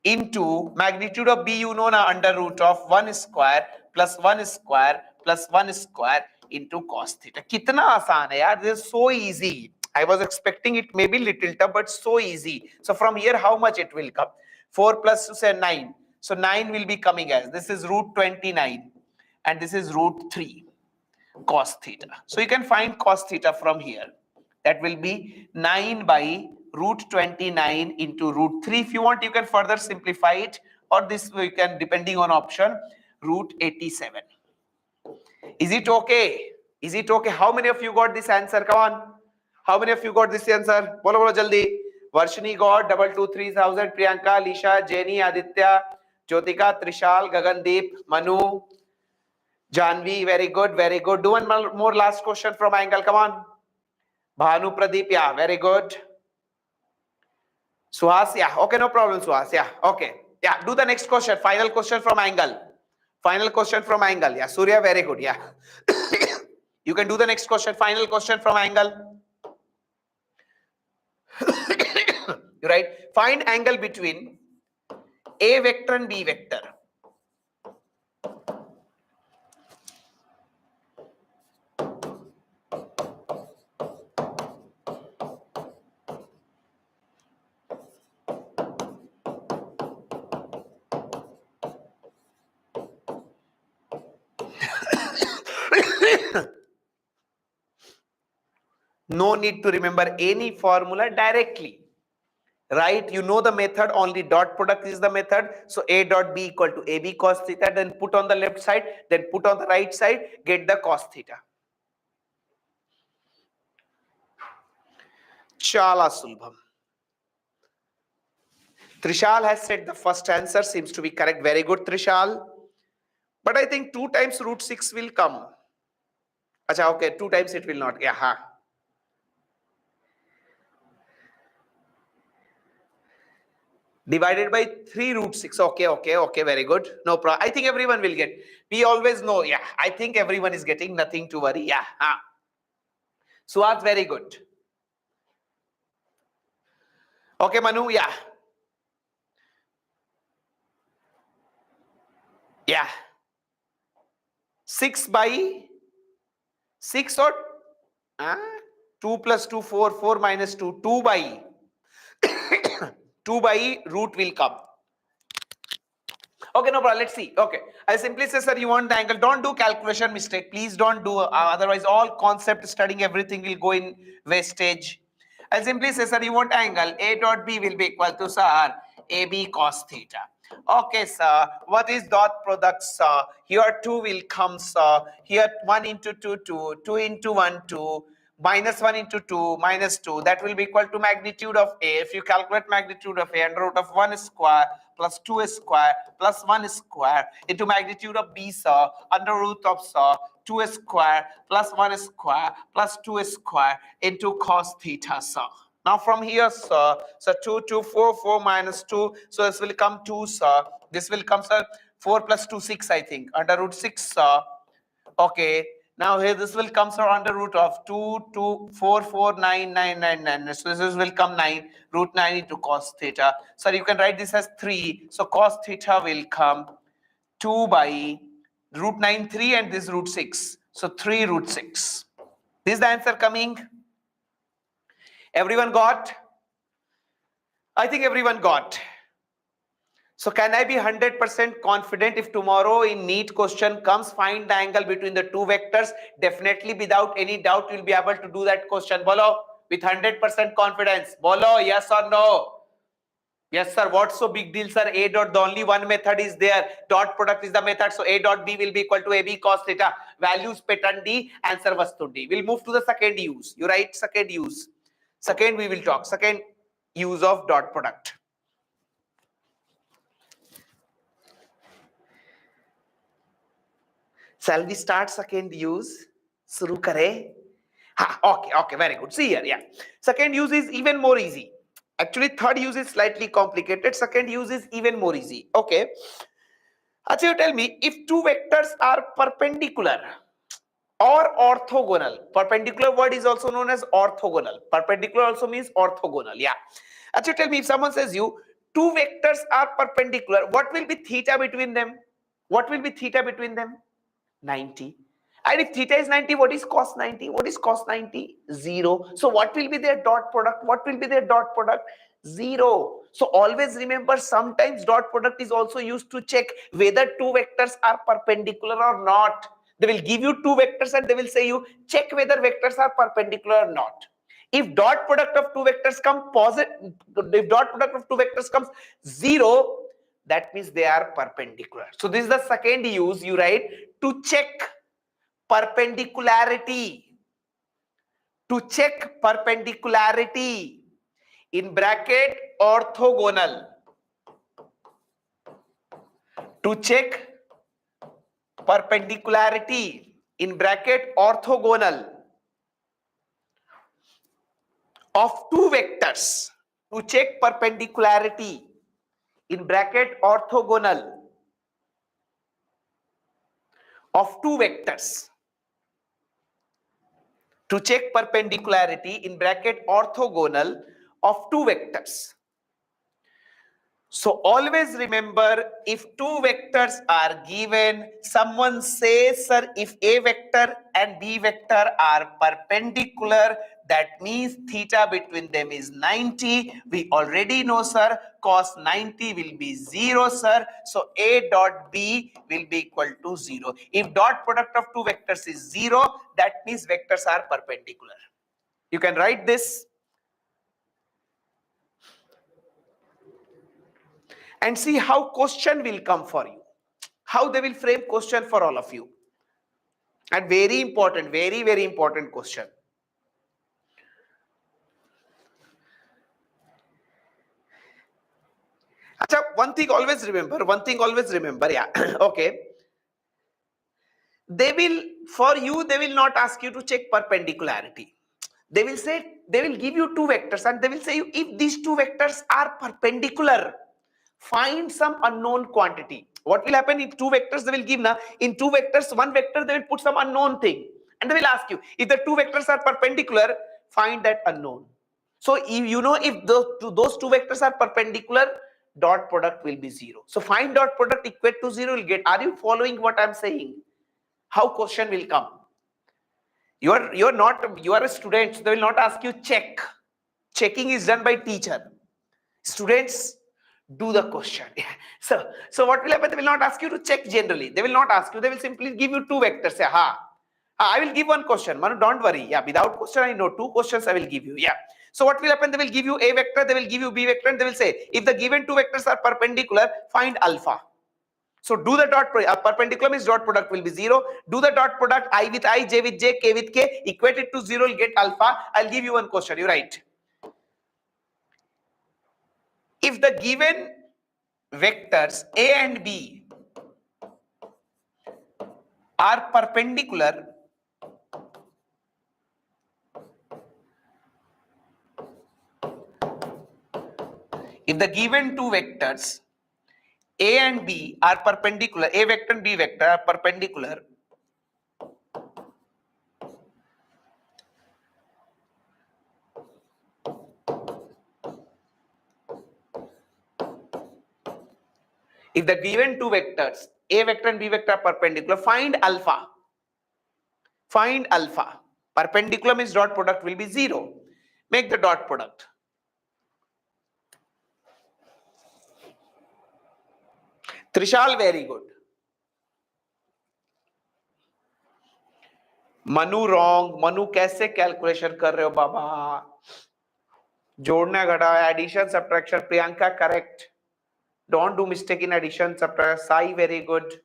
Speaker 1: into magnitude of B, you know now under root of 1 square plus 1 square plus 1 square into cos theta. Kitna आसान है यार. This is so easy. I was expecting it maybe little tough, but so easy. So from here, how much it will come? 4 plus say 9. So 9 will be coming as, this is root 29 and this is root 3 cos theta. So you can find cos theta from here. That will be 9 by root 29 into root 3. If you want, you can further simplify it, or this you can, depending on option, root 87. Is it okay? Is it okay? How many of you got this answer? Come on. How many of you got this answer? Bolo bolo jaldi. Varshini got 223,000. Priyanka, Lisha, Jenny, Aditya, Jyotika, Trishal, Gagandeep, Manu, Janvi. Very good. Very good. Do one more last question from angle. Come on. Bhanu Pradeep. Yeah. Very good. Suhas. Yeah. Okay. No problem. Suhas. Yeah. Okay. Yeah. Do the next question. Final question from angle. Final question from angle. Yeah. Surya. Very good. Yeah. You can do the next question. Final question from angle. You write, find angle between A vector and B vector. No need to remember any formula directly. Right? You know the method, only dot product is the method. So A dot B equal to AB cos theta, then put on the left side, then put on the right side, get the cos theta. Chala sulbham. Trishal has said the first answer seems to be correct. Very good, Trishal. But I think 2 times root 6 will come. Acha, okay, 2 times it will not. Yeah, huh. Divided by 3 root 6. Okay, very good. No problem. I think everyone will get. We always know. Yeah, I think everyone is getting. Nothing to worry. Yeah, huh. Suat, very good. Okay, Manu, yeah. Yeah. 6 by 6 or 2 plus 2, 4, 4 minus 2, 2 by 2 by root will come. Okay, no problem. Let's see. Okay. I simply say, sir, you want the angle. Don't do calculation mistake. Please don't do. Otherwise, all concept studying, everything will go in wastage. I simply say, sir, you want angle. A dot B will be equal to, sir, AB cos theta. Okay, sir. What is dot product, sir? Here 2 will come, sir. Here 1 into 2, 2. 2 into 1, 2. Minus 1 into 2, minus 2. That will be equal to magnitude of A. If you calculate magnitude of A, under root of 1 square plus 2 square plus 1 square into magnitude of B, sir, under root of, sir, 2 square plus 1 square plus 2 square into cos theta, sir. Now from here, sir, so 2, 2, 4, 4 minus 2. So this will come 2, sir. This will come, sir, 4 plus 2, 6, I think. Under root 6, sir. Okay. Now here this will come, sir, under root of 2, 2, 4, 4, 9, 9, 9, 9. So this will come 9, root 9 into cos theta. So you can write this as 3. So cos theta will come 2 by root 9, 3, and this root 6. So 3 root 6. This is the answer coming. Everyone got? I think everyone got. So can I be 100% confident if tomorrow in NEET question comes, find the angle between the two vectors? Definitely, without any doubt, you'll be able to do that question. Bolo, with 100% confidence. Bolo, yes or no? Yes, sir. What's so big deal, sir? A dot, the only one method is there. Dot product is the method. So A dot B will be equal to AB cos theta. Values pattern D, answer vastu D. We'll move to the second use. You write second use. Second, we will talk. Second use of dot product. Shall we start second use? Shuru kare? Okay, very good. See here, yeah. Second use is even more easy. Actually, third use is slightly complicated. Second use is even more easy. Okay. Achha, you tell me, if two vectors are perpendicular or orthogonal. Perpendicular word is also known as orthogonal. Perpendicular also means orthogonal. Yeah. Achha, tell me, if someone says you, two vectors are perpendicular, what will be theta between them? What will be theta between them? 90. And if theta is 90, what is cos 90? What is cos 90? 0. So what will be their dot product? What will be their dot product? 0. So always remember, sometimes dot product is also used to check whether two vectors are perpendicular or not. They will give you two vectors and they will say you check whether vectors are perpendicular or not. If dot product of two vectors come positive, if dot product of two vectors comes 0, that means they are perpendicular. So this is the second use. You write to check perpendicularity. To check perpendicularity, in bracket orthogonal. To check perpendicularity, in bracket orthogonal, of two vectors. To check perpendicularity, in bracket orthogonal, of two vectors. To check perpendicularity, in bracket orthogonal, of two vectors. So always remember, if two vectors are given, someone says, sir, if A vector and B vector are perpendicular, that means theta between them is 90. We already know, sir, cos 90 will be 0, sir. So A dot B will be equal to 0. If dot product of two vectors is 0, that means vectors are perpendicular. You can write this and see how question will come for you, how they will frame question for all of you. And very important, very, very important question. Acha, one thing always remember, yeah, okay. They will not ask you to check perpendicularity. They will give you two vectors and they will say if these two vectors are perpendicular, find some unknown quantity. What will happen if two vectors they will give now? In two vectors, one vector they will put some unknown thing and they will ask you if the two vectors are perpendicular, find that unknown. So if those two vectors are perpendicular, dot product will be 0. So find dot product equate to 0 will get. Are you following what I'm saying? How question will come? You are a student, so they will not ask you check. Checking is done by teacher. Students do the question. So what will happen? They will not ask you to check generally. They will not ask you. They will simply give you two vectors. Say, I will give one question. Manu, don't worry. Yeah, without question, I know two questions I will give you. Yeah. So what will happen? They will give you A vector, they will give you B vector, and they will say, if the given two vectors are perpendicular, find alpha. So do the dot product. Perpendicular means dot product will be 0. Do the dot product I with I, J with J, K with K. Equate it to 0, you'll get alpha. I'll give you one question. You write. If the given vectors A and B are perpendicular, if the given two vectors A and B are perpendicular, A vector and B vector are perpendicular, if the given two vectors A vector and B vector are perpendicular, find alpha. Find alpha. Perpendicular means dot product will be 0. Make the dot product. Trishal, very good. Manu wrong. Manu कैसे calculation कर रहे हो बाबा? जोड़ना घटा, addition subtraction. Priyanka correct. Don't do mistake in addition subtraction. Sai, very good.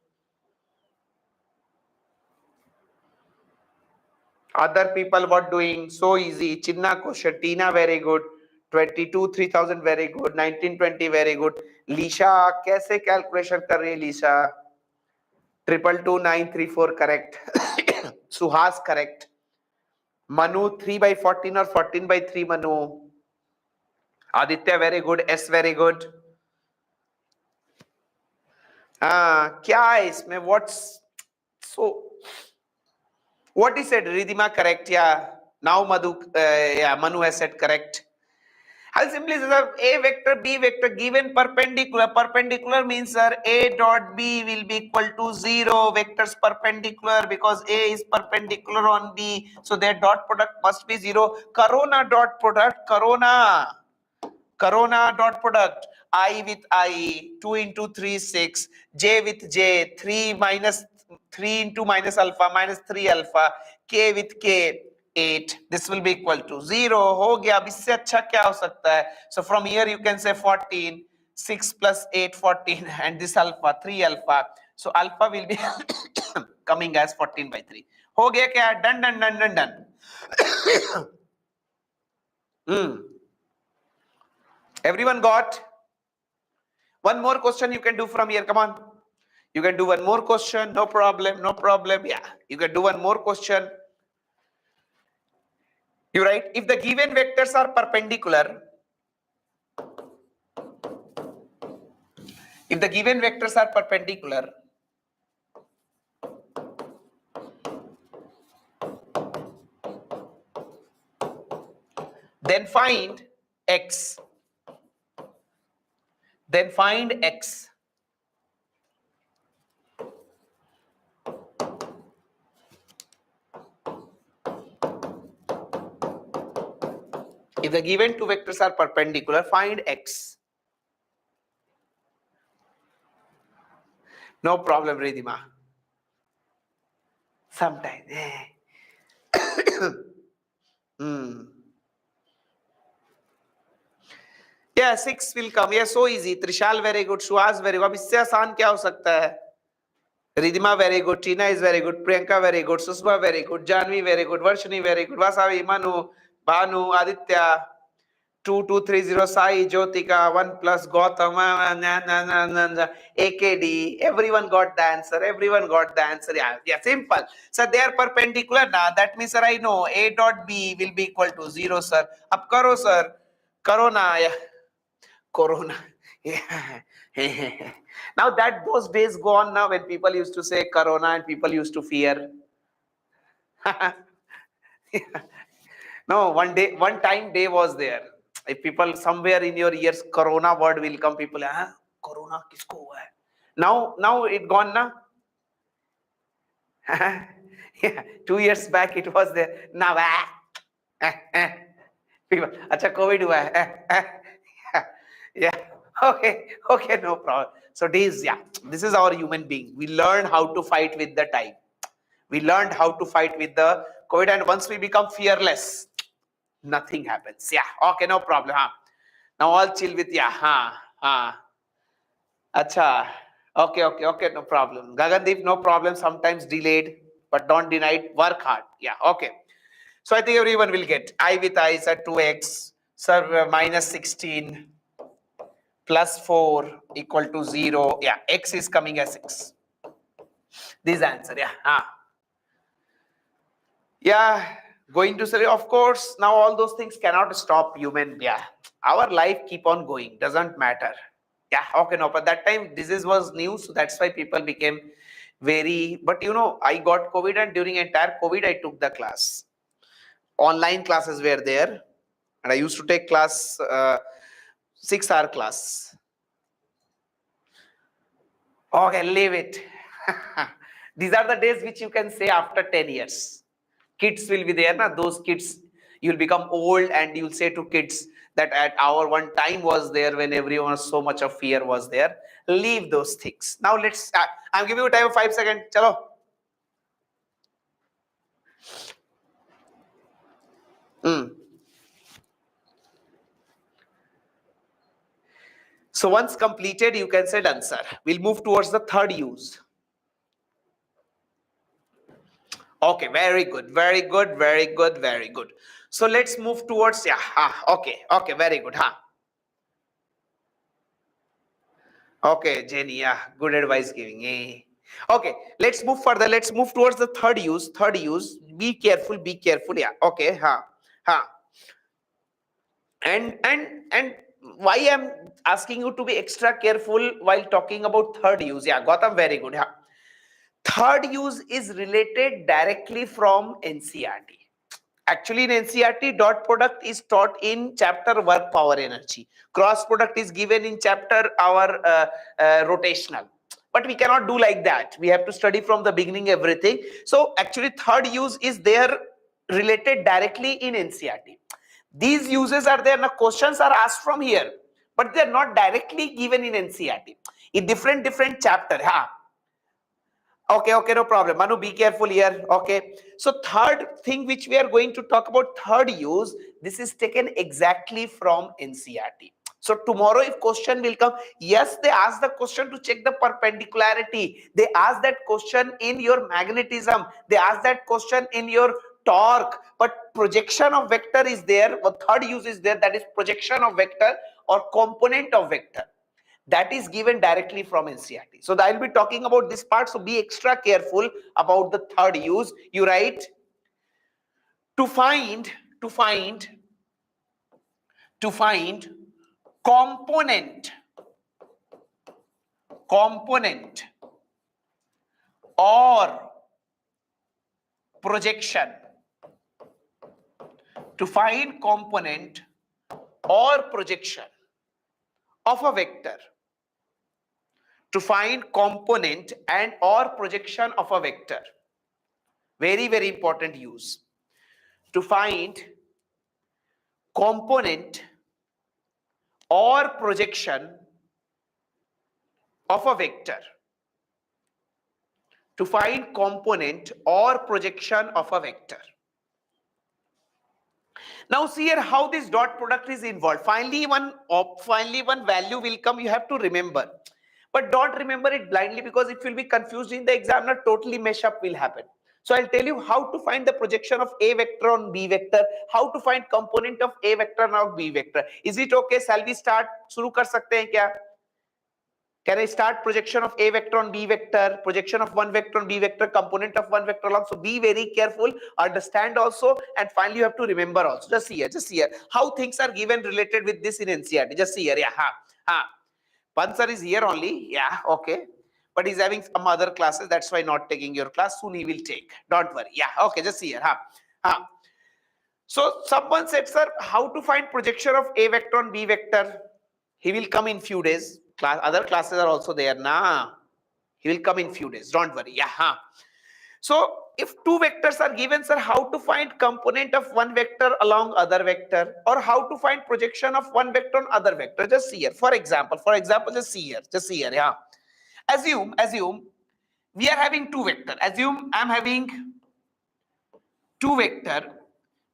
Speaker 1: Other people what doing? So easy. Chinna question. Tina, very good. 22 3000, very good. 1920, very good. Lisha, कैसे calculation कर रही है Lisha? 222 934, correct. Suhas, correct. Manu, 3/14 or 14/3, Manu. Aditya, very good. S, very good. क्या है इसमें? What's so? What he said? Ridhima, correct. Yeah. Now Manu has said correct. I'll simply say, sir, A vector, B vector given perpendicular. Perpendicular means, sir, A dot B will be equal to 0. Vectors perpendicular because A is perpendicular on B. So their dot product must be 0. Corona dot product. Corona dot product. I with I, 2 into 3, 6. J with J, 3 minus 3 into minus alpha, minus 3 alpha. K with K, 8. This will be equal to 0. हो गया. अब इससे अच्छा क्या हो सकता है? So from here you can say 14. 6 plus 8, 14. And this alpha, 3 alpha. So alpha will be coming as 14/3. हो गया क्या? Done, done, done, done, done. Everyone got? One more question you can do from here. Come on. You can do one more question. No problem. No problem. Yeah. You can do one more question. You write, if the given vectors are perpendicular, if the given vectors are perpendicular, then find x. Then find x. If the given two vectors are perpendicular, find x. No problem, Ridhima. Sometimes. Yeah, 6 will come. Yeah, so easy. Trishal very good, Suhas very good. अब इससे आसान क्या हो सकता है? Ridhima very good, Tina is very good, Priyanka very good, Susma very good, Janvi very good, Varshini very good, Vasavi, Manu, Bhanu, Aditya, 2230, Sai, Jyotika, 1 plus Gautam, AKD, everyone got the answer, everyone got the answer. Yeah, simple. So they are perpendicular now. That means, sir, I know A dot B will be equal to 0, sir. Ab karo, sir. Karo na. Yeah. Corona. Yeah. Now that those days gone now when people used to say Corona and people used to fear. No, one time day was there. If people somewhere in your ears Corona word will come, people, Corona kisko hua hai? Now it gone na. Yeah, 2 years back it was there. Now, people, acha COVID hua hai. Yeah. Okay, no problem. So this is our human being. We learn how to fight with the time. We learned how to fight with the COVID, and once we become fearless, nothing happens. Yeah, okay, no problem. Now all chill with Acha. Okay, no problem. Gagandeep, no problem. Sometimes delayed, but don't deny it. Work hard. Yeah, okay. So I think everyone will get I with I is at 2x, sir, minus 16 plus 4 equal to 0. Yeah, x is coming as 6. This answer. Yeah, going to say, of course, now all those things cannot stop human. Yeah, our life keep on going, doesn't matter. Yeah, okay, no, but that time disease was new, so that's why people became very, but I got COVID, and during entire COVID, I took the class. Online classes were there, and I used to take class, 6-hour class. Okay, leave it. These are the days which you can say after 10 years. Kids will be there, na? Those kids, you'll become old and you'll say to kids that at our one time was there when everyone, so much of fear was there. Leave those things. Now let's, I'm giving you time of 5 seconds. Chalo. So once completed, you can say done, sir. We'll move towards the third use. Okay, very good. So let's move towards, okay, very good. Okay, Jenny, good advice giving. Okay, let's move further. Let's move towards the third use. Be careful. Yeah, okay, And why I'm asking you to be extra careful while talking about third use? Yeah, Gautam, very good. Third use is related directly from NCERT. Actually, in NCERT, dot product is taught in chapter work power energy. Cross product is given in chapter our rotational. But we cannot do like that. We have to study from the beginning everything. So actually, third use is there related directly in NCERT. These uses are there. Now questions are asked from here, but they are not directly given in NCERT. In different chapter. Okay, no problem. Manu, be careful here. Okay. So third thing which we are going to talk about, third use, this is taken exactly from NCERT. So tomorrow if question will come, yes, they ask the question to check the perpendicularity. They ask that question in your magnetism. They ask that question in your torque. But projection of vector is there. What third use is there, that is projection of vector or component of vector. That is given directly from NCERT. So I will be talking about this part. So be extra careful about the third use. You write to find component or projection. To find component or projection of a vector. To find component and or projection of a vector. Very important use. To find component or projection of a vector. To find component or projection of a vector. Now see here how this dot product is involved. Finally one value will come. You have to remember, but don't remember it blindly because it will be confused in the examiner. Totally mesh up will happen. So I'll tell you how to find the projection of A vector on B vector, how to find component of A vector on B vector. Is it okay? Shall we start? शुरू कर सकते हैं क्या? Can I start projection of A vector on B vector, projection of one vector on B vector, component of one vector along? So be very careful, understand also, and finally you have to remember also. Just see here how things are given related with this in NCERT. Just see here, yeah, Pansar is here only, yeah, okay. But he's having some other classes, that's why not taking your class. Soon he will take. Don't worry. Yeah, okay, just see here, So someone said, sir, how to find projection of A vector on B vector? He will come in few days. Other classes are also there. Nah, he will come in few days. Don't worry. Yeah. So if two vectors are given, sir, how to find component of one vector along other vector, or how to find projection of one vector on other vector? Just see here. For example, just see here. Yeah. Assume we are having two vector. Assume I'm having two vector.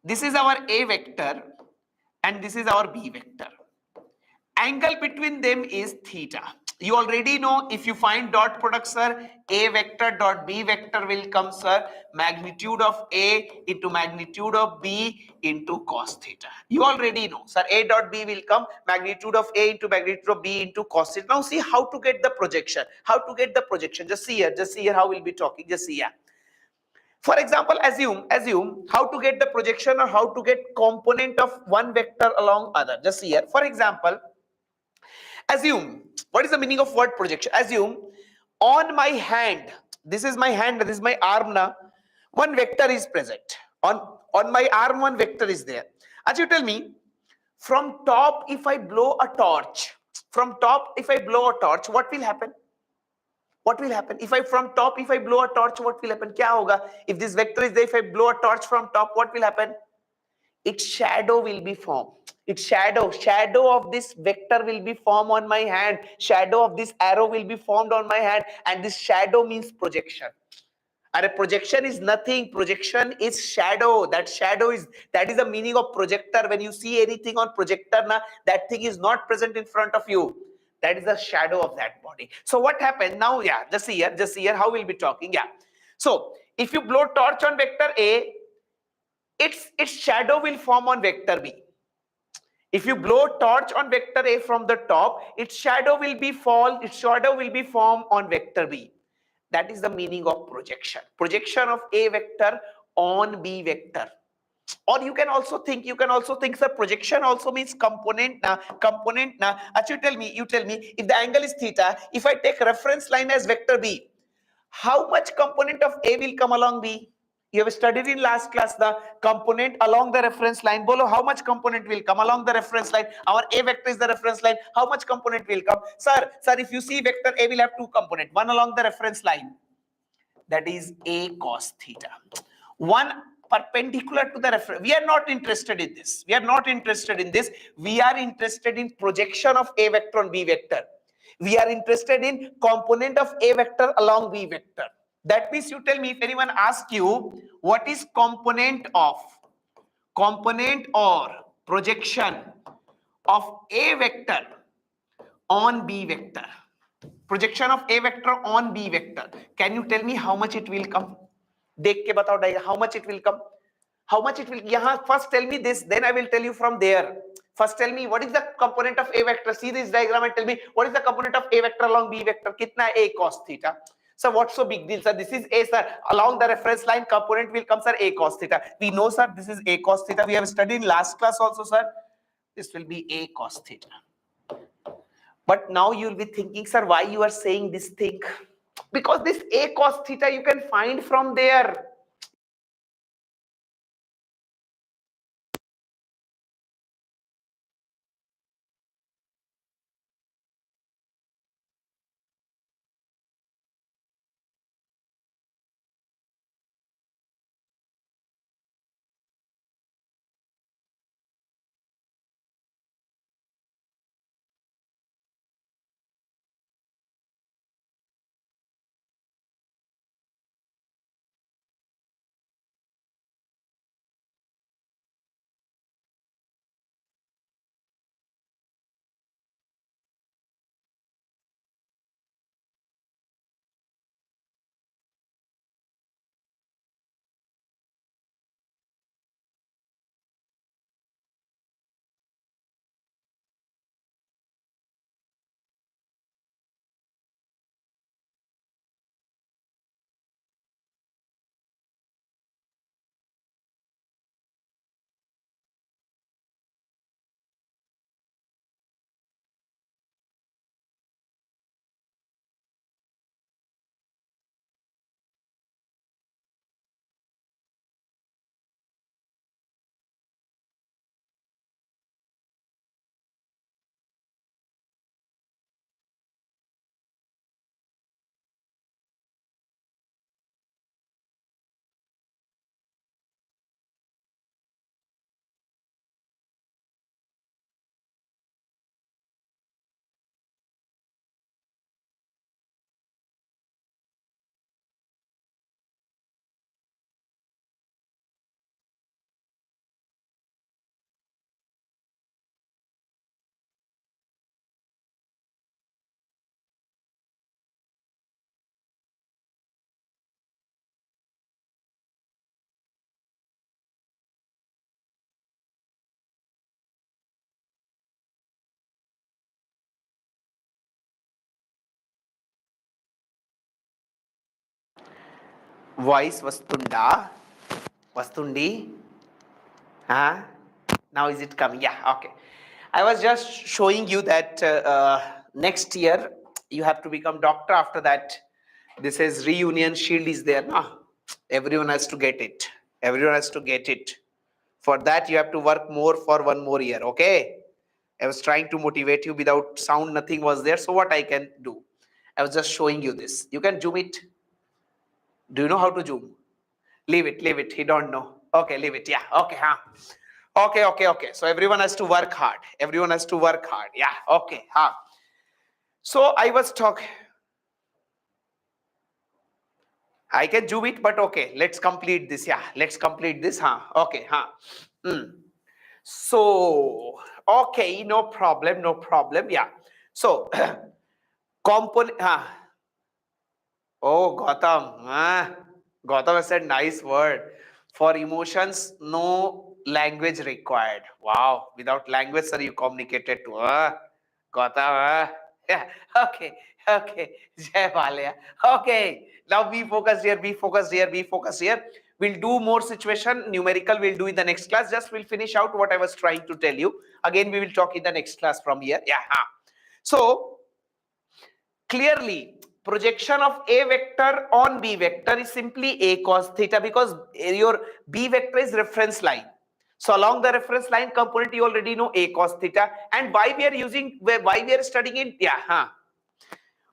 Speaker 1: This is our A vector and this is our B vector. Angle between them is theta. You already know, if you find dot product, sir, A vector dot B vector will come, sir, magnitude of A into magnitude of B into cos theta. You already know, sir, A dot B will come magnitude of A into magnitude of B into cos theta. Now see how to get the projection. Just see here how we'll be talking. Just see here. For example, assume how to get the projection or how to get component of one vector along other. Just see here. For example, assume, what is the meaning of word projection? Assume on my hand, this is my hand, this is my arm now, one vector is present. On my arm, one vector is there. As you tell me, from top, if I blow a torch, what will happen? What will happen? If I blow a torch, what will happen? Kya hoga? If this vector is there, if I blow a torch from top, what will happen? Its shadow will be formed. Its shadow of this vector will be formed on my hand. Shadow of this arrow will be formed on my hand, and this shadow means projection. And a projection is nothing. Projection is shadow. That is the meaning of projector. When you see anything on projector, that thing is not present in front of you. That is the shadow of that body. So what happened now? Yeah, just see here how we'll be talking. Yeah. So if you blow torch on vector A, its shadow will form on vector B. If you blow torch on vector A from the top, its shadow will be formed on vector B. That is the meaning of projection. Projection of A vector on B vector. Or you can also think, sir, projection also means component. Actually, you tell me, if the angle is theta, if I take reference line as vector B, how much component of A will come along B? You have studied in last class the component along the reference line. Bolo, how much component will come along the reference line? Our A vector is the reference line. How much component will come? Sir, if you see vector A will have two component, one along the reference line, that is A cos theta. One perpendicular to the reference. We are not interested in this. We are interested in projection of A vector on B vector. We are interested in component of A vector along B vector. That means you tell me, if anyone asks you what is component or projection of A vector on B vector, projection of A vector on B vector, can you tell me how much it will come? देख के बताओ diagram, how much it will come? यहाँ first tell me this, then I will tell you from there. First tell me what is the component of A vector. See this diagram and tell me what is the component of A vector along B vector. कितना A cos theta. So what's so big deal, sir? This is A, sir. Along the reference line, component will come, sir, A cos theta. We know, sir, this is A cos theta. We have studied in last class also, sir. This will be A cos theta. But now you will be thinking, sir, why you are saying this thing? Because this A cos theta you can find from there. voice Vastunda. Vastundi. Huh? Now is it coming? Yeah, okay. I was just showing you that next year you have to become doctor. After that, this is reunion shield is there. No? Everyone has to get it. Everyone has to get it. For that, you have to work more for one more year. Okay. I was trying to motivate you. Without sound, nothing was there. So what I can do? I was just showing you this. You can zoom it. Do you know how to zoom? Leave it, leave it. He don't know. Okay, leave it. Yeah. Okay, huh? Okay. So everyone has to work hard. Everyone has to work hard. Yeah. Okay, huh? So I was talking. I can zoom it, but okay. Let's complete this. Yeah. Let's complete this. Huh? Okay, huh? So okay, no problem, no problem. Yeah. So component. Huh? Oh, Gautam. Gautam has said nice word. For emotions, no language required. Wow. Without language, sir, you communicated to. Gautam. Yeah. Okay. Okay. Jai Balaya. Okay. Now be focused here. Be focused here. Be focused here. We'll do more situation. Numerical we'll do in the next class. Just we'll finish out what I was trying to tell you. Again, we will talk in the next class from here. Yeah. So clearly, projection of A vector on B vector is simply A cos theta because your B vector is reference line. So along the reference line component, you already know A cos theta. And why we are studying in,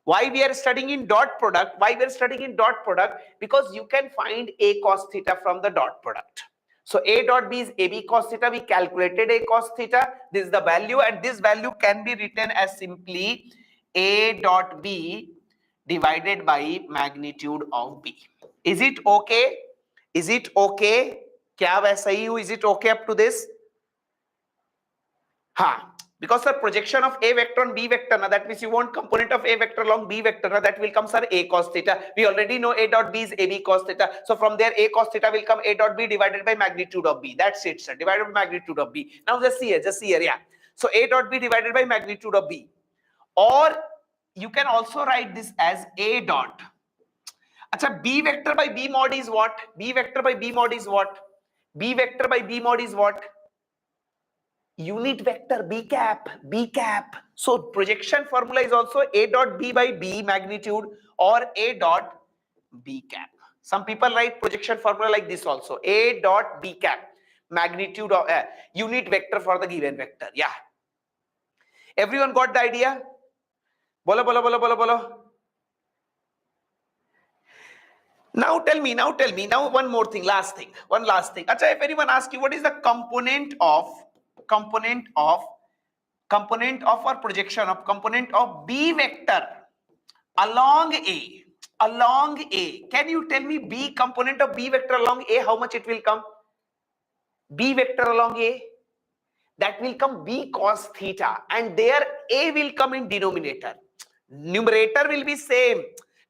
Speaker 1: why we are studying in dot product? Why we are studying in dot product? Because you can find A cos theta from the dot product. So A dot B is AB cos theta. We calculated A cos theta. This is the value, and this value can be written as simply A dot B divided by magnitude of B. Is it okay? Is it okay? क्या वैसा ही हो? Is it okay up to this? Because the projection of A vector on B vector, now that means you want component of A vector along B vector, now that will come, sir, A cos theta. We already know A dot B is AB cos theta. So from there, A cos theta will come A dot B divided by magnitude of B. That's it, sir. Divided by magnitude of B. Now just see here, yeah. So A dot B divided by magnitude of B. Or you can also write this as A dot. Achha, B vector by B mod is what? B vector by B mod is what? B vector by B mod is what? Unit vector B cap. So projection formula is also A dot B by B magnitude or A dot B cap. Some people write projection formula like this also, A dot B cap, magnitude of unit vector for the given vector. Yeah. Everyone got the idea? Bolo. Now tell me, now one more thing, one last thing. Achha, if anyone asks you what is the component of or projection of component of B vector along A. Can you tell me B component of B vector along A, how much it will come? B vector along A, that will come B cos theta, and there A will come in denominator. Numerator will be same.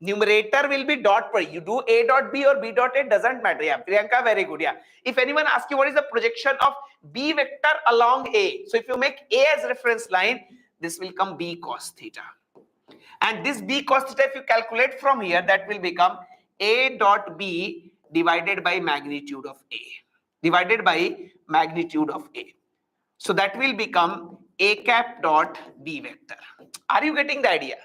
Speaker 1: Numerator will be dot product. You do A dot B or B dot A, doesn't matter. Yeah, Priyanka, very good. Yeah. If anyone asks you what is the projection of B vector along A, so if you make A as reference line, this will come B cos theta. And this B cos theta, if you calculate from here, that will become A dot B divided by magnitude of A. So that will become A cap dot B vector. Are you getting the idea?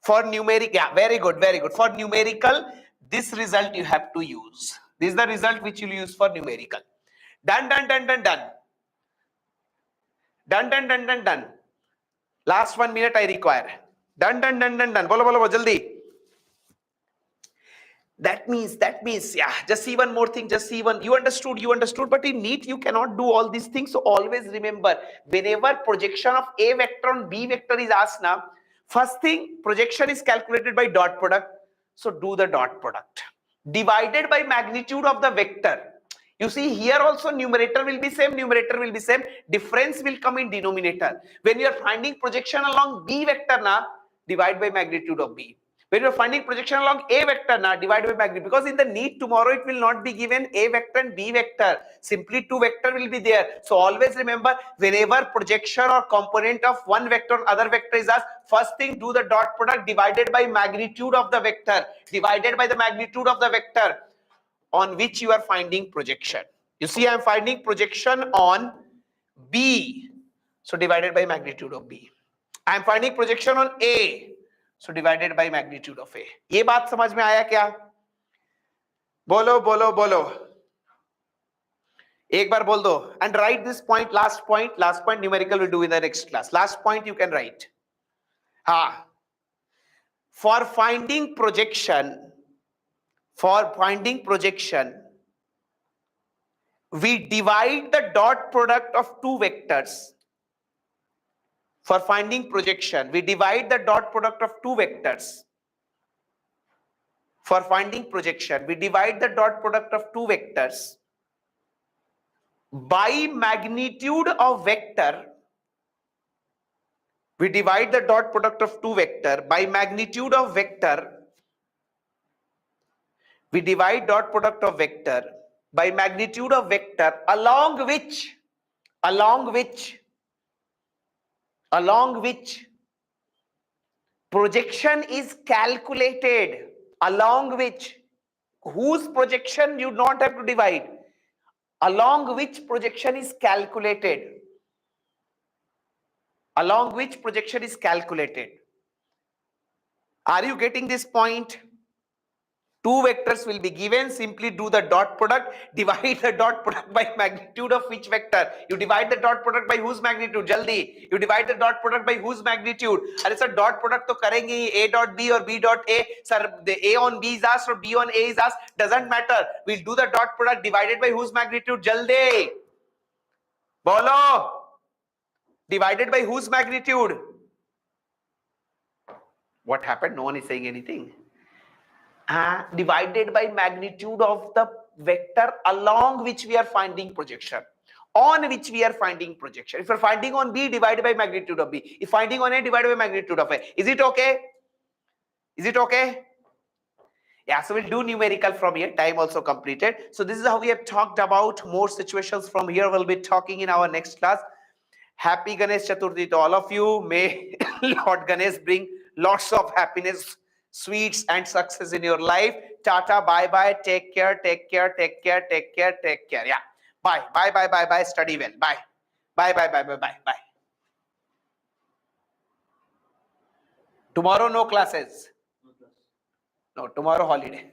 Speaker 1: For numeric, yeah, very good. For numerical, this result you have to use. This is the result which you'll use for numerical. Done. Last 1 minute I require. Done. Bolo, jaldi. That means, yeah, just see one more thing, you understood, but in NEET, you cannot do all these things. So always remember, whenever projection of A vector on B vector is asked now, first thing, projection is calculated by dot product. So do the dot product. Divided by magnitude of the vector. You see here also numerator will be same, difference will come in denominator. When you are finding projection along B vector now, divide by magnitude of B. When you're finding projection along A vector, now divide by magnitude, because in the NEET tomorrow it will not be given A vector and B vector. Simply two vector will be there. So always remember, whenever projection or component of one vector or other vector is asked, first thing do the dot product divided by magnitude of the vector, divided by the magnitude of the vector on which you are finding projection. You see, I am finding projection on B, so divided by magnitude of B. I am finding projection on A, so divided by magnitude of A. ये बात समझ में आया क्या? बोलो बोलो बोलो, एक बार बोल दो. And write this point, last point numerical we do in the next class. Last point you can write. For finding projection, we divide the dot product of two vectors. For finding projection, we divide the dot product of two vectors. For finding projection, we divide the dot product of two vectors by magnitude of vector. We divide the dot product of two vector by magnitude of vector. We divide dot product of vector by magnitude of vector along which projection is calculated, along which, whose projection you don't have to divide, along which projection is calculated, along which projection is calculated. Are you getting this point? Two vectors will be given, simply do the dot product, divide the dot product by magnitude of which vector. You divide the dot product by whose magnitude? Jaldi. You divide the dot product by whose magnitude? अरे sir dot product तो करेंगे ही, A dot B or B dot A. Sir the A on B is asked or B on A is asked, doesn't matter. We'll do the dot product divided by whose magnitude? Jaldi. बोलो. Divided by whose magnitude? What happened? No one is saying anything. Divided by magnitude of the vector along which we are finding projection, on which we are finding projection. If you're finding on B, divided by magnitude of B. If finding on A, divided by magnitude of A. Is it okay? Is it okay? Yeah, so we'll do numerical from here. Time also completed. So this is how we have talked about. More situations from here we'll be talking in our next class. Happy Ganesh Chaturthi to all of you. May Lord Ganesh bring lots of happiness, sweets and success in your life. Tata, bye bye, take care, take care, take care, take care, take care. Yeah, bye bye bye bye bye, study well. Bye bye bye bye bye bye bye. Tomorrow no classes. No, tomorrow holiday.